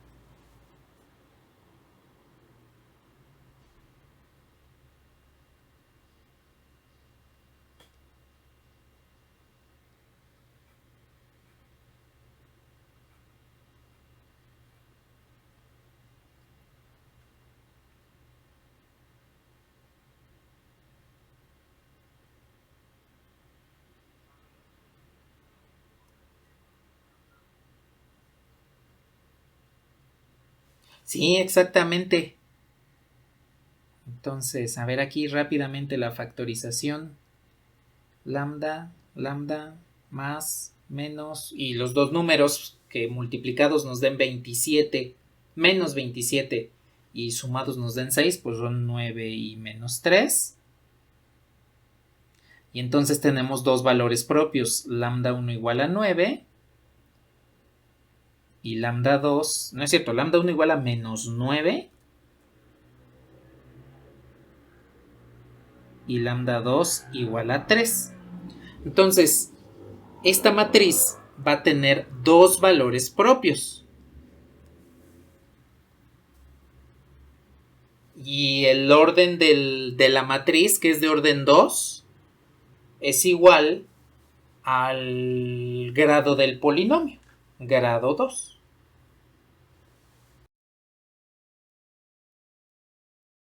Speaker 1: Sí, exactamente. Entonces, a ver aquí rápidamente la factorización. Lambda, lambda, más, menos, y los dos números que multiplicados nos den 27, menos 27, y sumados nos den 6, pues son 9 y menos 3. Y entonces tenemos dos valores propios, lambda 1 igual a 9, y lambda 2, no es cierto, lambda 1 igual a menos 9, y lambda 2 igual a 3. Entonces, esta matriz va a tener dos valores propios. Y el orden de la matriz, que es de orden 2, es igual al grado del polinomio, grado 2.